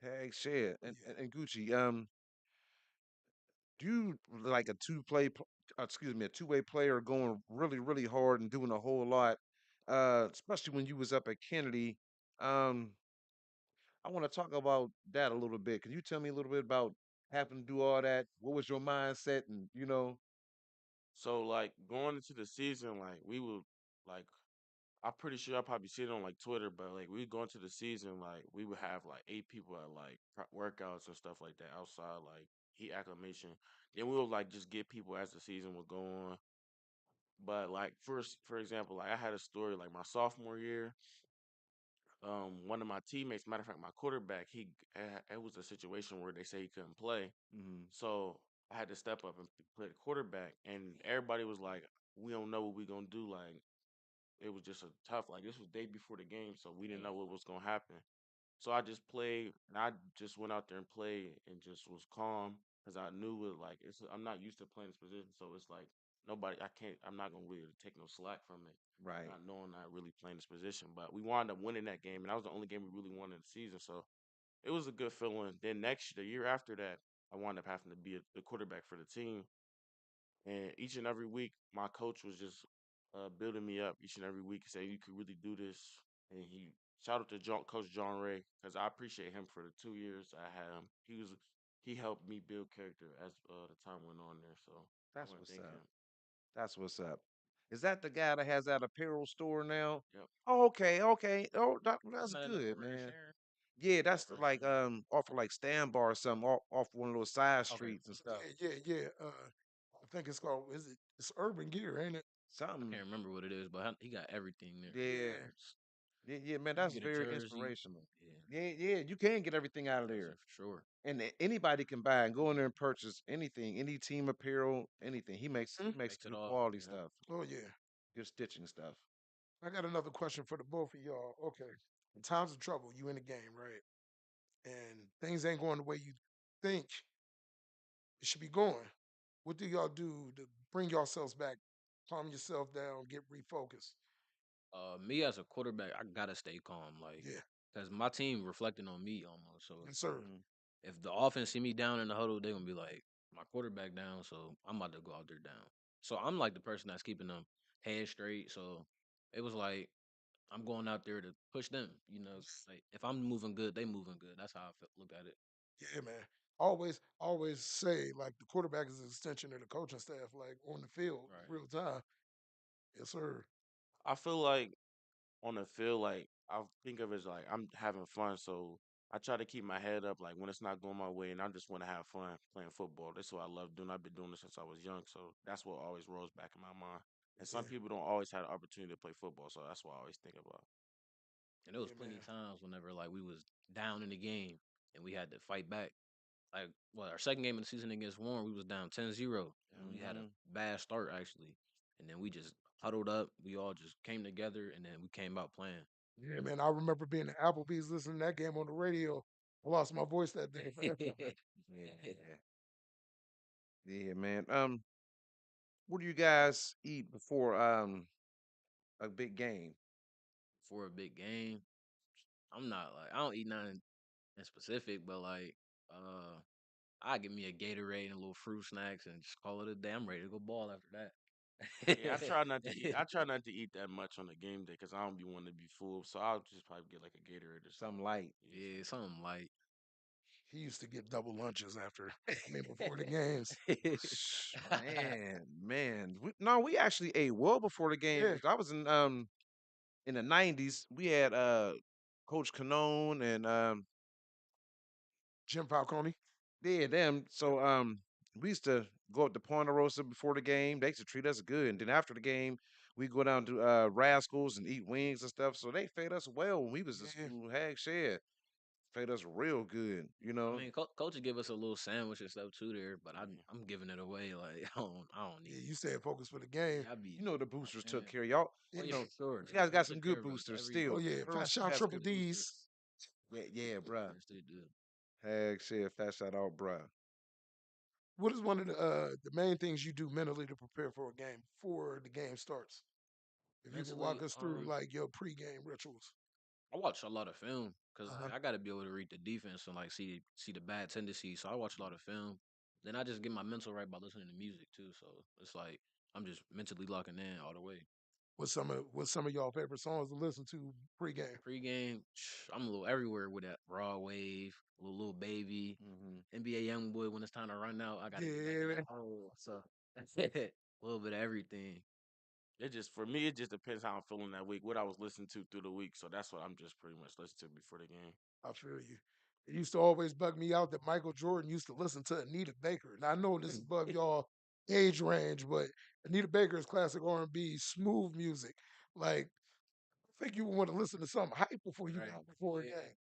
Heck, shit. yeah. And Gucci, do you like a excuse me, a two-way player going really, really hard and doing a whole lot, especially when you was up at Kennedy. Um, I want to talk about that a little bit. Can you tell me a little bit about having to do all that? What was your mindset? And So like going into the season, like we would like I'm pretty sure I probably see it on like Twitter, but like we go into the season, like we would have like 8 people at like workouts and stuff like that outside, like heat acclimation. Then we would like just get people as the season would go on. But like first, for example, like I had a story like my sophomore year. One of my teammates, matter of fact, my quarterback, it was a situation where they say he couldn't play, mm, so I had to step up and play the quarterback, and everybody was like, "We don't know what we gonna do." Like it was just a tough. Like this was day before the game, so we didn't know what was gonna happen. So I just played, and I just went out there and played, and just was calm because I knew it. Like I'm not used to playing this position, so it's like nobody. I can't. I'm not gonna really take no slack from it. right. Not knowing not really playing this position, but we wound up winning that game, and that was the only game we really won in the season. So it was a good feeling. Then the year after that, I wound up having to be the quarterback for the team, and each and every week, my coach was just building me up each and every week, saying you could really do this. And he shout out to Coach John Ray because I appreciate him for the 2 years I had him. He helped me build character as the time went on there. So I That's want to what's thank up. him. That's what's up. Is that the guy that has that apparel store now? Yep. Oh, okay, okay. Oh, that's Isn't that another good, rare man. share? Yeah, that's First like year. off of like Stanbar or something, off one of those side Okay. streets and stuff. Yeah. I think it's called. Is it? It's Urban Gear, ain't it? I Something. can't remember what it is, but he got everything there. Yeah. Yeah. Yeah, man, You can that's get a very jersey. inspirational. Yeah, Yeah, you can get everything out of jersey there. for sure. And anybody can buy and go in there and purchase anything, any team apparel, anything. He makes Hmm? he makes Makes it good all. quality Yeah. stuff, Oh yeah. good stitching stuff. I got another question for the both of y'all. Okay. In times of trouble, you in the game, right? And things ain't going the way you think it should be going. What do y'all do to bring yourselves back, calm yourself down, get refocused? Me as a quarterback, I gotta stay calm, like, Yeah. cause my team reflecting on me almost. So Yes, sir. Mm, if the offense see me down in the huddle, they gonna be like, my quarterback down, so I'm about to go out there down. So I'm like the person that's keeping them head straight. So it was like I'm going out there to push them. Like if I'm moving good, they moving good. That's how I look at it. Yeah, man. Always say like the quarterback is an extension of the coaching staff, like on the field, Right. real time. Yes, sir. I feel like on the field, like I think of it as like I'm having fun. So I try to keep my head up, like when it's not going my way, and I just want to have fun playing football. That's what I love doing. I've been doing this since I was young, so that's what always rolls back in my mind. And Yeah, some people don't always have the opportunity to play football, so that's what I always think about. And there was yeah, plenty man. of times whenever like we was down in the game and we had to fight back. Like our second game of the season against Warren, we was down 10-0 and we had a hmm bad start actually. And then we just huddled up. We all just came together and then we came out playing. Yeah, man. I remember being at Applebee's listening to that game on the radio. I lost my voice that day, man. Yeah, yeah, man. What do you guys eat before a big game? For a big game, I'm not like I don't eat nothing in specific, but like I give me a Gatorade and a little fruit snacks and just call it a day. I'm ready to go ball after that. Yeah, I try not to eat. I try not to eat that much on the game day because I don't be wanting to be full. So I'll just probably get like a Gatorade or Something something. light. Yeah, Yeah, something like something like. He used to get double lunches after, before the games. Man. No, we actually ate well before the game. Yeah, 'Cause I was in the '90s. We had Coach Canone and Jim Falcone. yeah, them. So we used to go up to Ponderosa before the game. They used to treat us good, and then after the game, we go down to Rascals and eat wings and stuff. So they fed us well when we was in Yeah, school. Heck, shit, fed us real good. You I know. mean, coaches give us a little sandwich and stuff too there, but yeah. I'm giving it away. Like I don't yeah. need. You said focus for the game. Yeah, I be. You know the I'm boosters took saying. care of y'all. Yeah. Oh You yeah, know, for sure. you guys They got some took care good of us boosters every Oh still. yeah, Federal Fat City Shot has Triple good boosters. D's. Yeah, bruh. yes, they do. Heck, shit, fat shout out, bruh. What is one of the main things you do mentally to prepare for a game before the game starts? If you could Mentally, walk us through like your pregame rituals. I watch a lot of film because Uh-huh. I got to be able to read the defense and like see the bad tendencies. So I watch a lot of film. Then I just get my mental right by listening to music too. So it's like I'm just mentally locking in all the way. What's some of y'all favorite songs to listen to pregame? Pre-game, I'm a little everywhere with that raw wave, little baby, Hmm. NBA Youngboy. When it's time to run out, I gotta get back Yeah, in that man. hole. So a little bit of everything. It just for me, it just depends how I'm feeling that week, what I was listening to through the week. So that's what I'm just pretty much listening to before the game. I feel you. It used to always bug me out that Michael Jordan used to listen to Anita Baker. And I know this is above y'all age range, but Anita Baker is classic R&B, smooth music. Like, I think you would want to listen to something hype before you Right. got before a Yeah. game.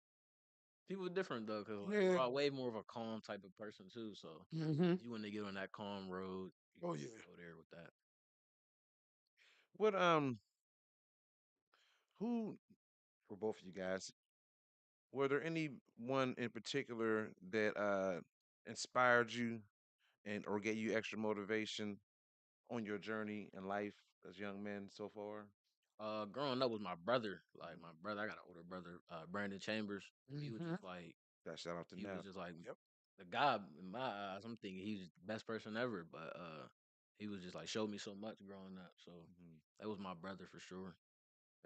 People are different though, cause like Yeah. Rod way more of a calm type of person too. So Hmm. if you want to get on that calm road, you Oh can yeah. go there with that. What who for both of you guys? Were there anyone in particular that inspired you and or gave you extra motivation on your journey in life as young men so far? Growing up with my brother, like my brother, I got an older brother, Brandon Chambers. He was Hmm. just like That shout out to he was Neff. just like Yep. the guy in my eyes. I'm thinking he was the best person ever, but he was just like showed me so much growing up. So Hmm. that was my brother for sure.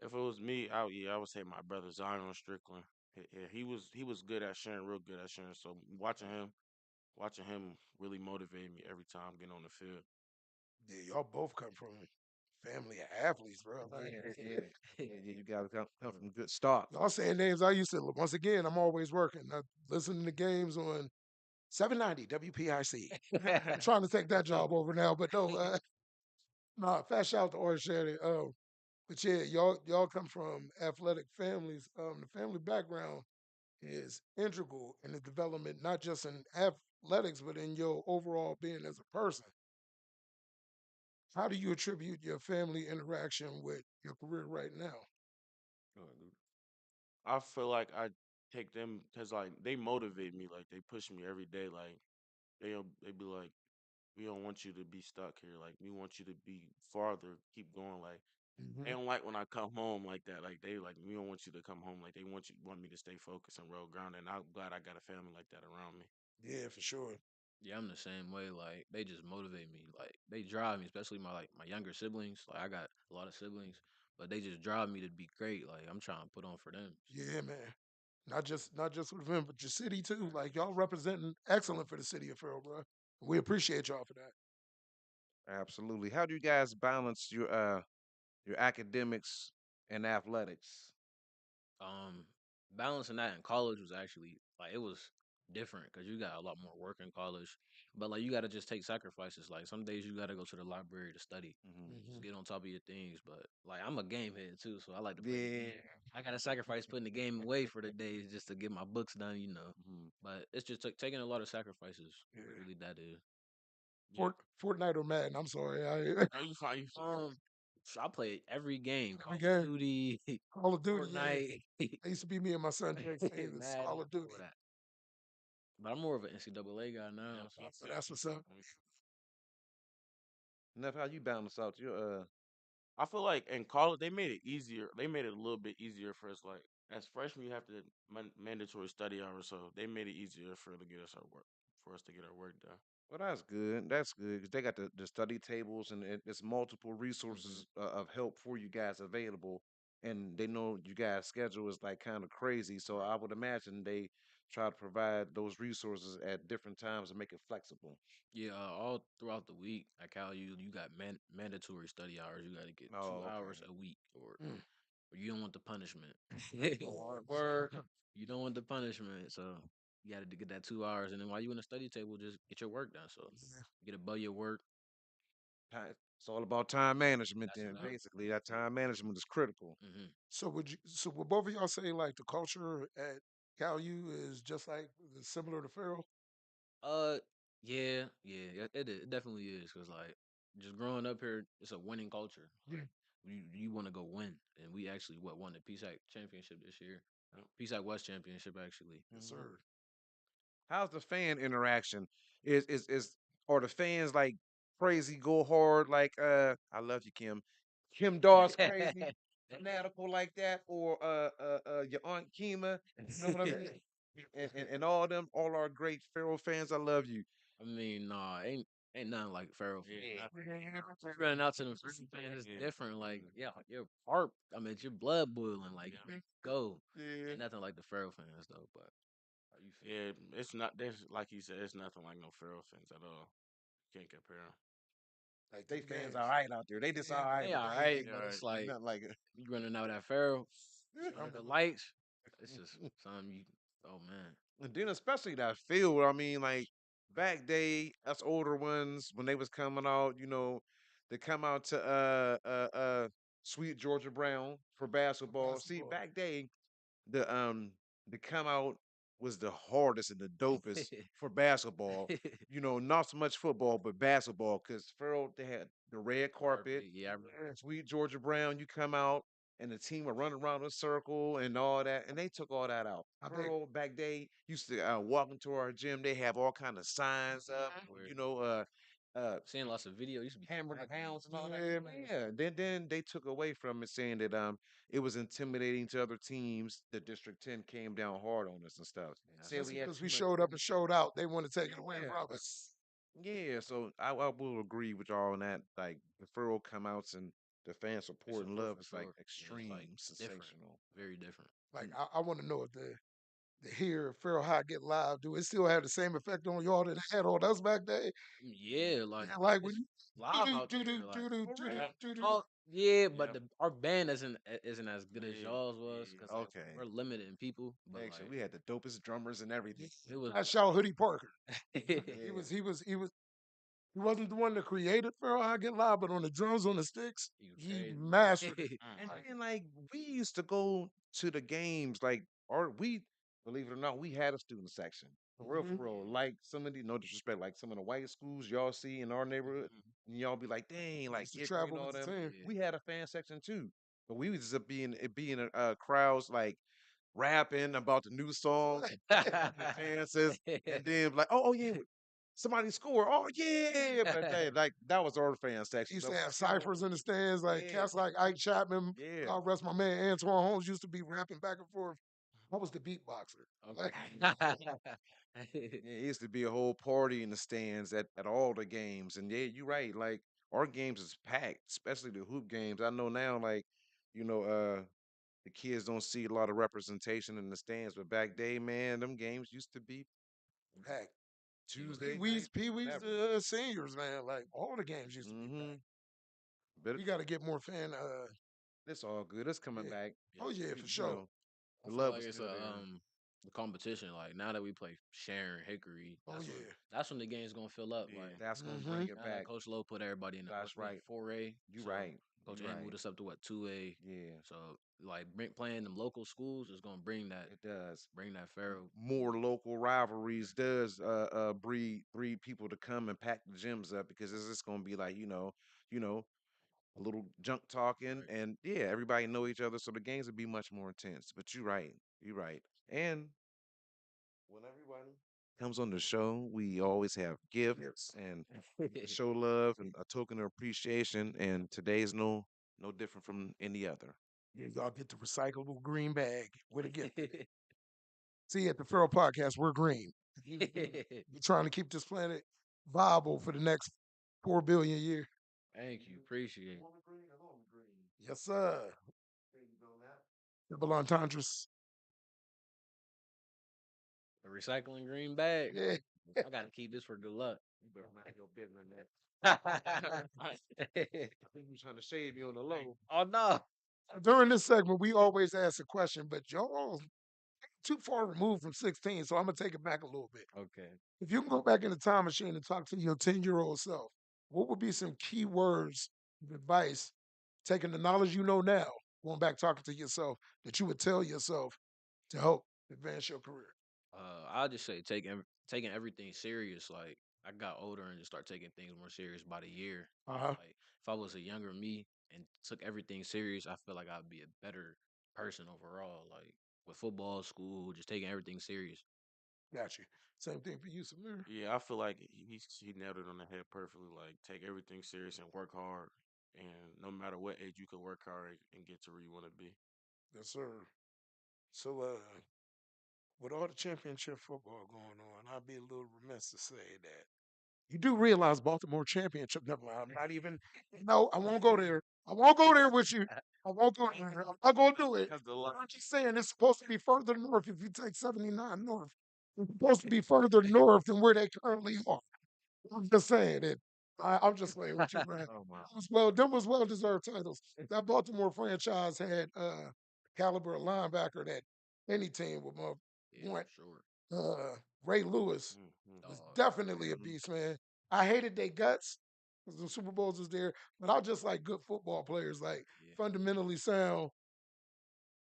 If it was me, I would say my brother Zion Strickland. Yeah, he was good at sharing, real good at sharing. So watching him really motivated me every time getting on the field. Yeah, y'all both come from family of athletes, bro. Like, Yeah, you gotta come from good stock. y'all saying names I used to. Once again, I'm always working. I listen to games on 790 WPIC. I'm trying to take that job over now, but no, nah, fat shout out to Orange Shannon. But yeah, y'all come from athletic families. The family background is integral in the development, not just in athletics, but in your overall being as a person. How do you attribute your family interaction with your career right now? Go ahead, Luke. I feel like I take them because like they motivate me, like they push me every day. Like they be like, we don't want you to be stuck here. Like we want you to be farther, keep going. Like they Hmm. don't like when I come home like that. Like they like we don't want you to come home. Like they want me to stay focused and real grounded. And I'm glad I got a family like that around me. Yeah, for sure. Yeah, I'm the same way. Like they just motivate me. Like they drive me, especially my younger siblings. Like I got a lot of siblings, but they just drive me to be great. Like I'm trying to put on for them. So. Yeah, man. Not just with him, but your city too. Like y'all representing excellent for the city of Farrell, bro. We appreciate y'all for that. Absolutely. How do you guys balance your academics and athletics? Um, Balancing that in college was actually like it was different because you got a lot more work in college, but like you got to just take sacrifices. Like some days you got to go to the library to study, Hmm. just Hmm. get on top of your things. But like I'm a game head too, so I like to play the Yeah. game. I got to sacrifice putting the game away for the days just to get my books done. Hmm. But it's just taking a lot of sacrifices. Yeah. Really, that is. Yeah. Fortnite or Madden. I'm sorry. I No, you fine. You fine. So I play every game: Call every of game. Duty, Call of Duty. Yeah. Fortnite, That used to be me and my son Jake's favorites. Madden, Call of all Duty. that. But I'm more of an NCAA guy Yeah, now. So me But too. that's what's up. Neff, how you balance out your I feel like in college they made it easier. They made it a little bit easier for us. Like as freshmen, you have to mandatory study hours, so they made it easier for to get us our work for us to get our work done. Well, that's good. That's good because they got the study tables and it's multiple Hmm. resources of help for you guys available, and they know you guys' schedule is like kind of crazy. So Right. I would imagine they try to provide those resources at different times and make it flexible. Yeah, all throughout the week at Cal, you got mandatory study hours. You got to get two Oh, hours okay. a week, Mm. or you don't want the punishment. Lord. Word, you don't want the punishment, so you got to get that 2 hours, and then while you in the study table, just get your work done. So you get above your work. It's all about time management. That's Then enough. basically, that time management is critical. Hmm. So would both of y'all say like the culture at Cal U is just like similar to Farrell? Uh, yeah, it definitely is because like just growing up here, it's a winning culture. Yeah. Like you want to go win, and we actually won the PSAC championship this year. Yep. PSAC West championship actually. Yes, Mhm. sir. How's the fan interaction? Is are the fans like crazy, go hard like I love you, Kim. Kim Dawes crazy, fanatical like that, or your Aunt Kima, you know what I mean? And all them, all our great Pharaoh fans, I love you. I mean, nah, ain't nothing like Farrell fan. Yeah. Running out to the Pharaoh fan is Yeah. different. Like, yeah, your heart. I mean, it's your blood boiling. Like, Yeah. go. Yeah. Ain't nothing like the Pharaoh fans though. But how you feel? Yeah. It's not. There's like he said. It's nothing like no Farrell fans at all. Can't compare them. Like They them fans games. all right out there. They just all Yeah, right, They but all they right, ain't but Yeah. it's like nothing like it. you running out that Pharaoh under I'm the lights. It's just something you. Oh man. And then especially that field. I mean, like back day, us older ones when they was coming out, they come out to Sweet Georgia Brown for basketball. See, basketball. back day, the um the come out was the hardest and the dopest for basketball. Not so much football, but basketball. Cause Farrell, they had the red carpet, Carpet, yeah. Sweet Georgia Brown. You come out and the team would run around in a circle and all that, and they took all that out. I think Farrell back day used to walk into our gym. They have all kind of signs up, Where uh, seeing lots of video used to be hammer cracking. pounds and all that. yeah, man. Yeah. Then they took away from it, saying that it was intimidating to other teams. The District 10 came down hard on us and stuff. Yeah, that's Said Just we had because too we much. showed up and showed out, they want to take it away Yeah. from us. Yeah, so I will agree with y'all on that. Like the Furrow come outs and the fan the support and support love for is like sure. Yeah, it's like extreme, different, sensational. very different. Like Mm. I want to know if the here Farrell High get live, do it still have the same effect on y'all that it had on us back then? Yeah, like Yeah, like when it's you live out do do there. Like, do do For do real? do do. oh yeah, but Yep. our band isn't as good as Yeah. y'all's was Yeah. because like Okay. we're limited in people. But Actually, like we had the dopest drummers and everything. it was I shout Hoodie Parker. He Yeah. was he was he was he wasn't the one that created Farrell High Get Live, but on the drums on the sticks, you he crazy. mastered it. Mm. And Like, then like we used to go to the games, like or we believe it or not, we had a student section. For mhm. real. Like some of the no disrespect, like some of the white schools y'all see in our neighborhood, Mhm. and y'all be like, dang, We like used to Hickory and travel all with the them. team. Yeah. We had a fan section too. But we was just being crowds like rapping about the new song, the dances, and then like, oh yeah, somebody scored. Oh yeah, but that was our fan section. Used So to have you know, ciphers in the stands, like yeah, cats like Ike Chapman. yeah. God rest my man Antoine Holmes used to be rapping back and forth. I was the beatboxer. Like, Okay. Yeah, it used to be a whole party in the stands at all the games. And yeah, you're right. Like our games is packed, especially the hoop games. I know now, like, the kids don't see a lot of representation in the stands, but back day, man, them games used to be heck, Tuesday Pee-wees, night, Pee-wees, whatever. the seniors, man. Like all the games used to be Mm-hmm. packed. But We got to get more fan. it's all good. It's coming Yeah. back. Oh yeah, We, for you sure. know, I the feel love like is it's still a there. the competition. Like now that we play Sharon Hickory, Oh yeah. that's when the game's gonna fill up. Yeah. Like That's gonna Mm-hmm. bring it now that back. Coach Lowe put everybody in the That's what right. 4A, You so right. Coach You A right. moved us up to what 2A. Yeah, So like playing them local schools is gonna it does. bring that Pharaoh. More local rivalries does breed people to come and pack the gyms up because it's just gonna be like you know a little junk talking Right. and yeah everybody know each other so the games would be much more intense. But you're right. And when everybody comes on the show, we always have gifts and show love and a token of appreciation. And today's no different from any other. Yeah, y'all get the recyclable green bag with a gift in it. See, at the Feral Podcast, we're green. You trying to keep this planet viable for the next 4 billion years. Thank you, appreciate it. Yes, sir. Triple entendres. The recycling green bag. Yeah. I gotta keep this for good luck. You better mind your business on that. I think you trying to shade me on the low. Oh no. During this segment, we always ask a question, but y'all too far removed from 16, so I'm gonna take it back a little bit. Okay. If you can go back in the time machine and talk to your 10-year-old self, what would be some key words of advice, taking the knowledge you know now, going back talking to yourself, that you would tell yourself to help advance your career? I'll just say taking everything serious. Like I got older and just start taking things more serious by the year. Uh-huh. Like if I was a younger me and took everything serious, I feel like I'd be a better person overall. Like with football, school, just taking everything serious. Got you. Same thing for you, Simeir. Yeah, I feel like he nailed it on the head perfectly. Like take everything serious and work hard, and no matter what age, you can work hard and get to where you want to be. Yes, sir. So, with all the championship football going on, I'd be a little remiss to say that you do realize Baltimore championship. Never mind. I'm not even. No, I won't go there. I won't go there with you. I won't go there. I'm not going to do it. Because the line, I'm just saying it's supposed to be further north if you take 79 north. It's supposed to be further north than where they currently are. I'm just saying it. I'm just playing with you, man. Oh my. Them was well deserved titles. That Baltimore franchise had caliber of linebacker that any team would Yeah, want. for sure. Ray Lewis was Dog. definitely a beast, man. I hated their guts because the Super Bowls was there, but I just like good football players, like Yeah. fundamentally sound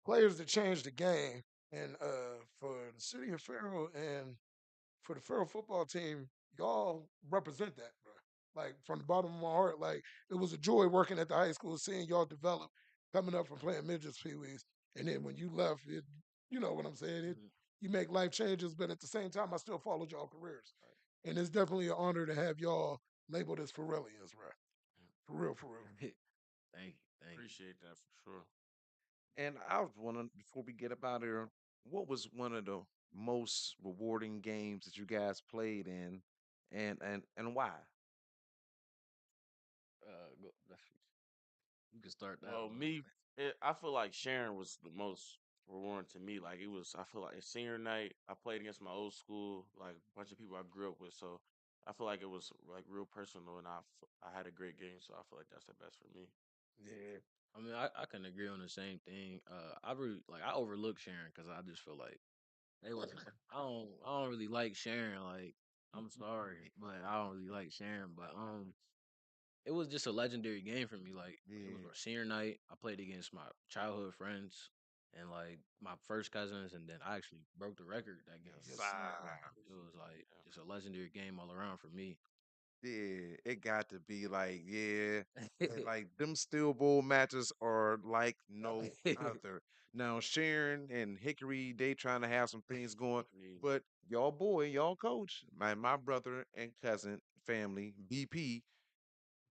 players that change the game. And for the city of Farrell and for the Farrell football team, y'all represent that, bro. Like from the bottom of my heart, like it was a joy working at the high school, seeing y'all develop, coming up from playing midgets, peewees, and then when you left, it, you know what I'm saying. It Mhm. you make life changes, but at the same time, I still followed y'all careers, Right. and it's definitely an honor to have y'all labeled as Farrellians, bro. For real, for real. Thank you. Thank you. appreciate that for sure. And I was wondering before we get up out here, what was one of the most rewarding games that you guys played in, and why? You can start that Well, one. I feel like Sharon was the most rewarding to me. Like it was, I feel like senior night, I played against my old school, like a bunch of people I grew up with. So I feel like it was like real personal, and I had a great game. So I feel like that's the best for me. Yeah, I mean, I can agree on the same thing. I really like I overlook sharing because I just feel like they was I don't really like sharing. Like I'm sorry, but I don't really like sharing. But it was just a legendary game for me. Like it was Yeah. our senior night. I played against my childhood friends and like my first cousins, and then I actually broke the record that game. yes, Yes, sir. It was like Yeah. just a legendary game all around for me. yeah, it got to be like, yeah, like them steel bowl matches are like no other. Now Sharon and Hickory, they trying to have some things going, Yeah. but y'all boy, y'all coach, my brother and cousin family, BP,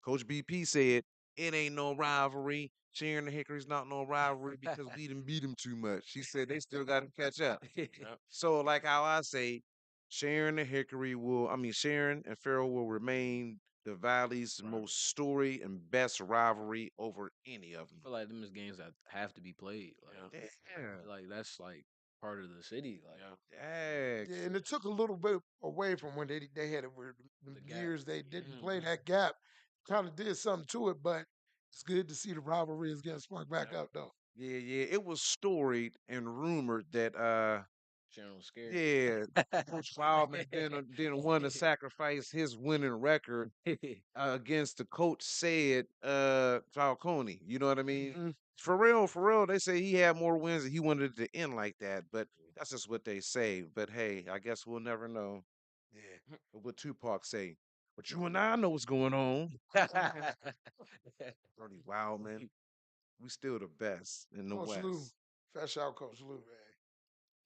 Coach BP said it ain't no rivalry. Sharon and Hickory's not no rivalry because we didn't beat them too much. She said they still got to catch up. Yep. So, like how I say, Sharon and Hickory will, I mean, Sharon and Farrell will remain the Valley's Right. most story and best rivalry over any of I them. feel like them is games that have to be played. Yeah. Like that's like part of the city. Like Yeah. Yeah, and it took a little bit away from when they had it where the the gap. years they Yeah. didn't play that gap. Kind of did something to it, but it's good to see the rivalry is getting sparked back Yep. up though. Yeah, yeah. It was storied and rumored that Sharon was scared. yeah, Coach Wildman didn't want to sacrifice his winning record against the coach said Falcone. You know what I mean? Mhm. For real, they say he had more wins and he wanted it to end like that. But that's just what they say. But hey, I guess we'll never know Yeah. what Tupac say. But you and I know what's going on. Brody Wildman, we still the best in the Coach Lou. West. Fresh out Coach Lou, man.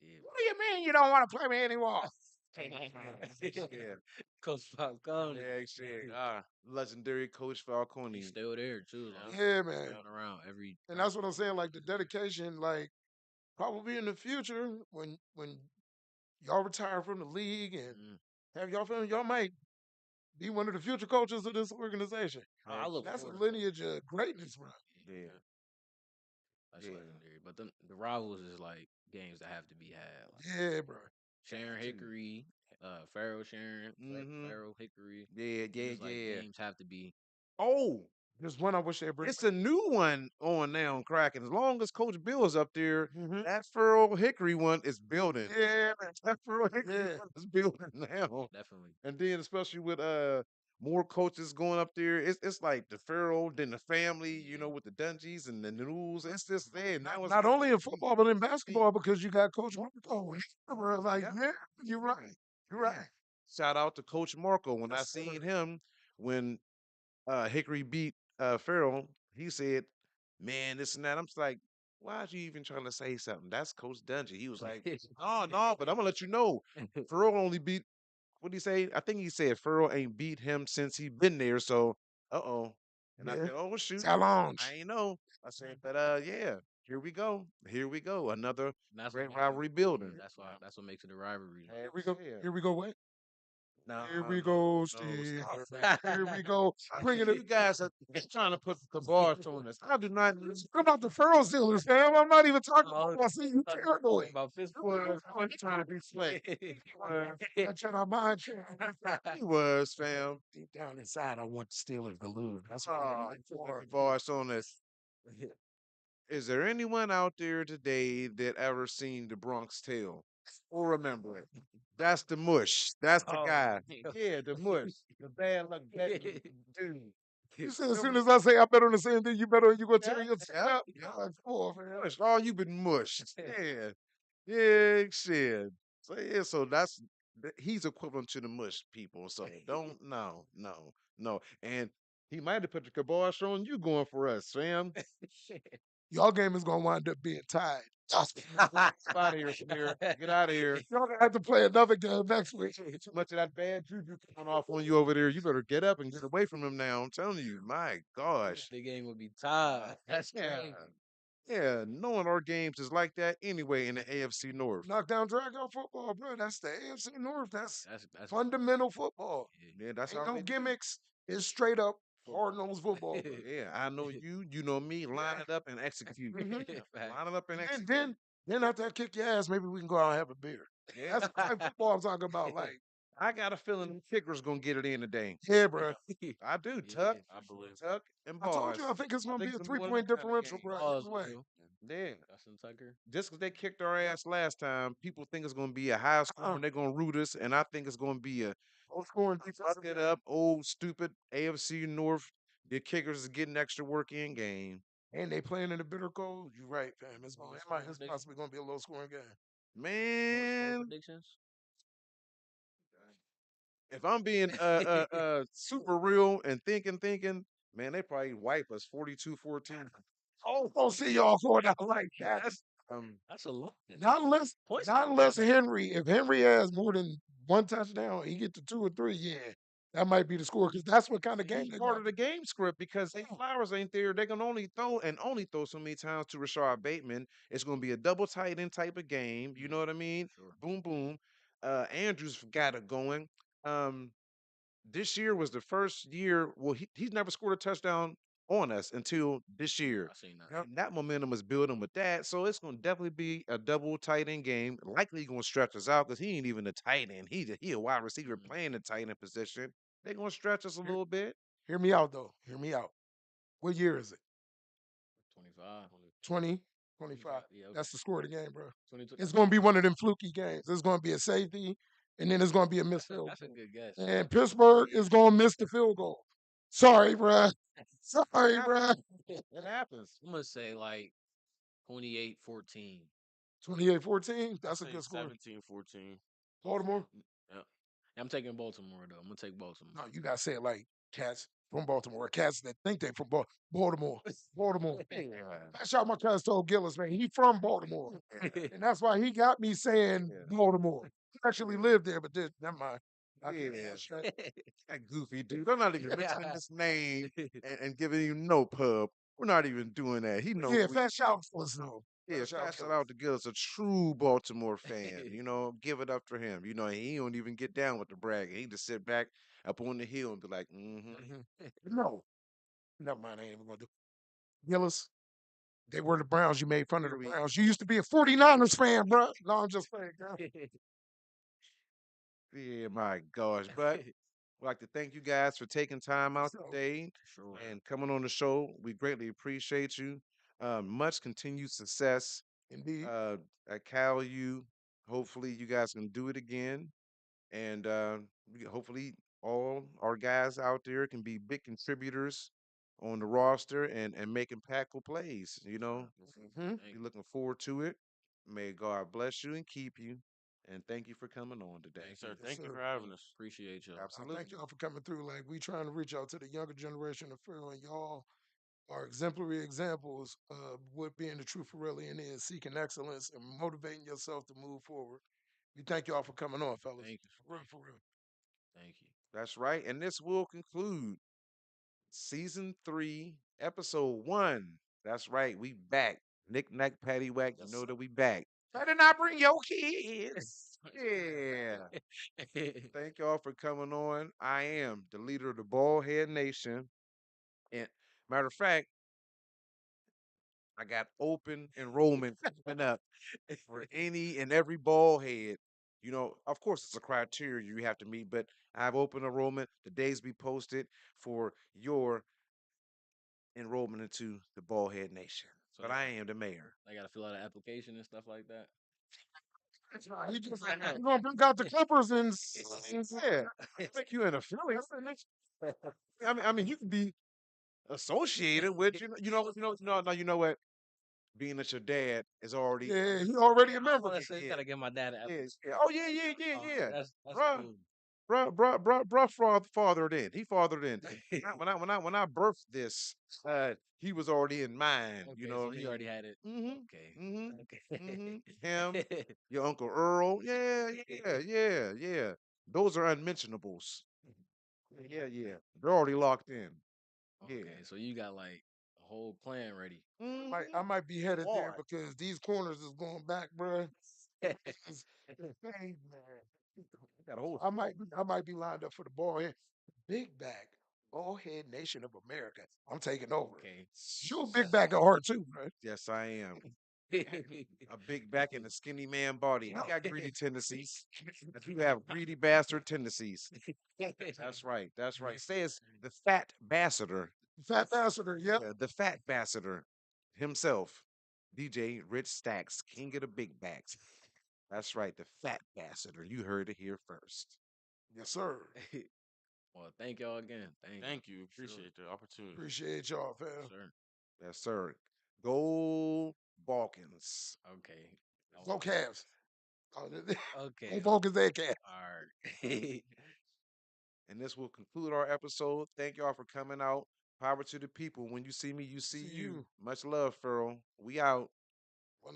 Yeah. What do you mean you don't want to play me anymore? Yeah, Coach Falcone. yeah, shit. Legendary Coach Falcone. He's still there too. Yeah. Like Yeah, man. going around every And that's what I'm practice. saying. Like the dedication, like probably in the future when y'all retire from the league and Mm. have y'all feeling y'all might be one of the future coaches of this organization. I look That's a forward to that. lineage of greatness, bro. Yeah. That's Yeah. legendary. But the rivals is like games that have to be had. Like Yeah, bro. Sharon Hickory, Farrell Sharon, Mm-hmm. Farrell Hickory. Yeah, yeah, Just like yeah. games have to be. Oh, There's one I wish they bring. it's a new one on now and cracking. As long as Coach Bill's up there, Mm-hmm. that Farrell Hickory one is building. Yeah, man. That Farrell Hickory Yeah. one is building now. Definitely. And then especially with more coaches going up there, it's like the Farrell, then the family, you know, with the Dungies and the Noodles. It's just there. Now it's Not only in getting football, but in basketball, because you got Coach Marco. Bro, like, yeah. yeah, you're right. You're right. Shout out to Coach Marco. When I Yes, seen sir. him when Hickory beat Farrell, he said, "Man, this and that." I'm just like, "Why'd you even trying to say something?" That's Coach Dungy. He was like, "Oh no, but I'm gonna let you know, Farrell only beat. What did he say? I think he said Farrell ain't beat him since he been there. So, uh-oh." And I Yeah. said, "Oh shoot, Challenge. I ain't know." I said, "But yeah, here we go. Here we go. Another And that's great what, rivalry building." that's what makes it a rivalry. Here Heck we go. yeah. Here we go. What? No, Here we no, go, no, Steve. stop. Here we go. Bringing You it. guys are trying to put the bars on us. I do not. What about the Farrell Steelers, fam? I'm not even talking about I see you paranoid. About fist I'm trying to be slick. That's in our mind. He was, fam. Deep down inside, I want the Steelers to lose. That's what Oh, I'm like for. the bars on us. Is there anyone out there today that ever seen the Bronx Tale or remember it? That's the mush. That's the Oh, guy. Yeah, the mush. The bad luck dude. You said as soon as I say I bet on the same thing, you bet on you gonna tear your team Yeah, up. yeah. Like, come on, man. Mush. Oh, you been mushed. Yeah. Yeah, shit. So yeah, so he's equivalent to the mush people. So don't no. And he might have put the kibosh on you going for us, Sam. Y'all game is gonna wind up being tied. Get out of here, Simeir. Get out of here. Y'all gonna have to play another game next week. Too much of that bad juju coming off on you over there. You better get up and get away from him now. I'm telling you, my gosh. the game would be tied. That's Yeah. crazy. Yeah, knowing our games is like that anyway in the AFC North. Knockdown drag out football, bro. That's the AFC North. That's That's fundamental football. Yeah, that's Ain't how no they do. gimmicks. It's straight up hard nosed football. Bro. Yeah, I know you know me. Line it up and execute. Mhm. Line it up and And execute. then after I kick your ass, maybe we can go out and have a beer. Yeah. That's the type of football I'm talking about. Like, I got a feeling the kicker's gonna get it in today. yeah, bro. I do. Yeah, Tuck, I believe. Tuck, and I told bars. you I think it's gonna be a it's gonna be one 3-point of them kind of differential, games. bro. Pause, Either way. too. Yeah. Justin Tucker. Just because they kicked our ass last time, people think it's gonna be a high score and they're gonna root us, and I think it's gonna be a Low scoring fuck defensive it game. up, old stupid AFC North. The kickers is getting extra work in game. And they playing in the bitter cold. You're right, fam. It's Prediction? possibly gonna be a low scoring game. Score Man, predictions. if I'm being super real and thinking, man, they probably wipe us 42-14. Oh, don't see y'all going out like that. That's a lot. Not unless, Points. not unless Henry. If Henry has more than one touchdown, he get to 2 or 3. Yeah, that might be the score because that's what kind of game He's they part got. of the game script because they Flowers ain't there. They can only throw so many times to Rashard Bateman. It's gonna be a double tight end type of game. You know what I mean? Sure. Boom boom. Andrews got it going. Um, this year was the first year. Well, he's never scored a touchdown on us until this year. I seen that. Yep. And that momentum is building with that. So it's going to definitely be a double tight end game. Likely going to stretch us out because he ain't even a tight end. He a wide receiver playing the tight end position. They're going to stretch us a little bit. Hear me out though. Hear me out. What year is it? 25. 20, 25. Yeah, okay. That's the score of the game, bro. 22. It's gonna be one of them fluky games. It's gonna be a safety, and then it's gonna be a missed field That's a goal. good guess. And Pittsburgh is gonna miss the field goal. Sorry, bruh. Sorry, bruh. It happens. I'm gonna say like 28-14. 28-14. That's a Say good score. 17-14. Baltimore. Yeah. I'm taking Baltimore though. I'm gonna take Baltimore. No, you gotta say it like cats from Baltimore. Cats that think they from Baltimore. Baltimore. That's how my cousin told Gillis, man. He from Baltimore. And that's why he got me saying Baltimore. He actually lived there, but never mind. I can't Yeah. ask that. That goofy dude. I'm not even mentioning his name and giving you no pub. We're not even doing that. He knows. Yeah, Fat Shout was though. Yeah, Shout pass it Gillis. out to Gillis, a true Baltimore fan. Give it up for him. He don't even get down with the bragging. He just sit back up on the hill and be like, mm-hmm. No, never mind. I ain't even gonna do. Gillis. They were the Browns. You made fun of Here the we Browns. You used to be a 49ers fan, bro. No, I'm just playing, girl. Yeah, my gosh. But we'd like to thank you guys for taking time out So, today Sure. and coming on the show. We greatly appreciate you. Much continued success indeed. uh, at Cal U. Hopefully, you guys can do it again. And hopefully, all our guys out there can be big contributors on the roster and make impactful plays. Hmm. Be looking forward to it. May God bless you and keep you. And thank you for coming on today. Yes, sir. Yes, Thank you sir. for having us. Appreciate y'all. I thank Absolutely. y'all for coming through. Like, we trying to reach out to the younger generation of Farrell, and y'all are exemplary examples of what being the true Farrellian is, seeking excellence and motivating yourself to move forward. We thank y'all for coming on, fellas. Thank you. For real, for real. Thank you. That's right. And this will conclude season 3, episode 1. That's right. We back. Nick Nack Patty Whack. You Yes, know sir. that we back. Better not bring your kids. Yeah. Thank y'all for coming on. I am the leader of the Ballhead Nation. And matter of fact, I got open enrollment coming up for any and every ball head. Of course, it's a criteria you have to meet, but I have open enrollment. The days be posted for your enrollment into the Ballhead Nation. So But I am the mayor. I gotta fill out an application and stuff like that. That's right. He just like, you gonna bring out the Clippers and Yeah, make you an affiliate. I mean, you can be associated with no, you know what? Being that your dad is already, yeah, he already a I was member. gonna say you yeah, gotta give my dad an yeah, application. yeah. Oh yeah, yeah, yeah, Oh, yeah. that's Bruh, cool. fathered in. He fathered in. When I birthed this, he was already in mine. You Okay, know so what I he mean? already had it. Okay. Mm-hmm. Mm-hmm. Mm-hmm. Him, Okay. your Uncle Earl. Yeah, yeah, yeah, yeah. Those are unmentionables. Yeah, yeah. They're already locked in. Yeah. Okay, so you got like a whole plan ready. I might be headed there Hard. because these corners is going back, bro. Hey, man. Got a whole I might be lined up for the ball head. Big back, ball head nation of America. I'm taking over. Okay. You a big back at heart too, bro. Yes, I am. A big back and a skinny man body. I got greedy tendencies. But you have greedy bastard tendencies. That's right. That's right. Says the fat bastard. Fat ambassador, yep. The fat bastard himself. DJ Rich Stacks, king of the big backs. That's right, the fat bastard. You heard it here first. Yes, sir. Well, thank y'all again. Thank you. Thank you. Sure. Appreciate the opportunity. Appreciate y'all, fam. Sir. Yes, sir. Go Balkans. Okay. Go Cavs. Oh, Okay. go focus that cat. All right. And this will conclude our episode. Thank y'all for coming out. Power to the people. When you see me, you see See you. you. Much love, Farrell. We out.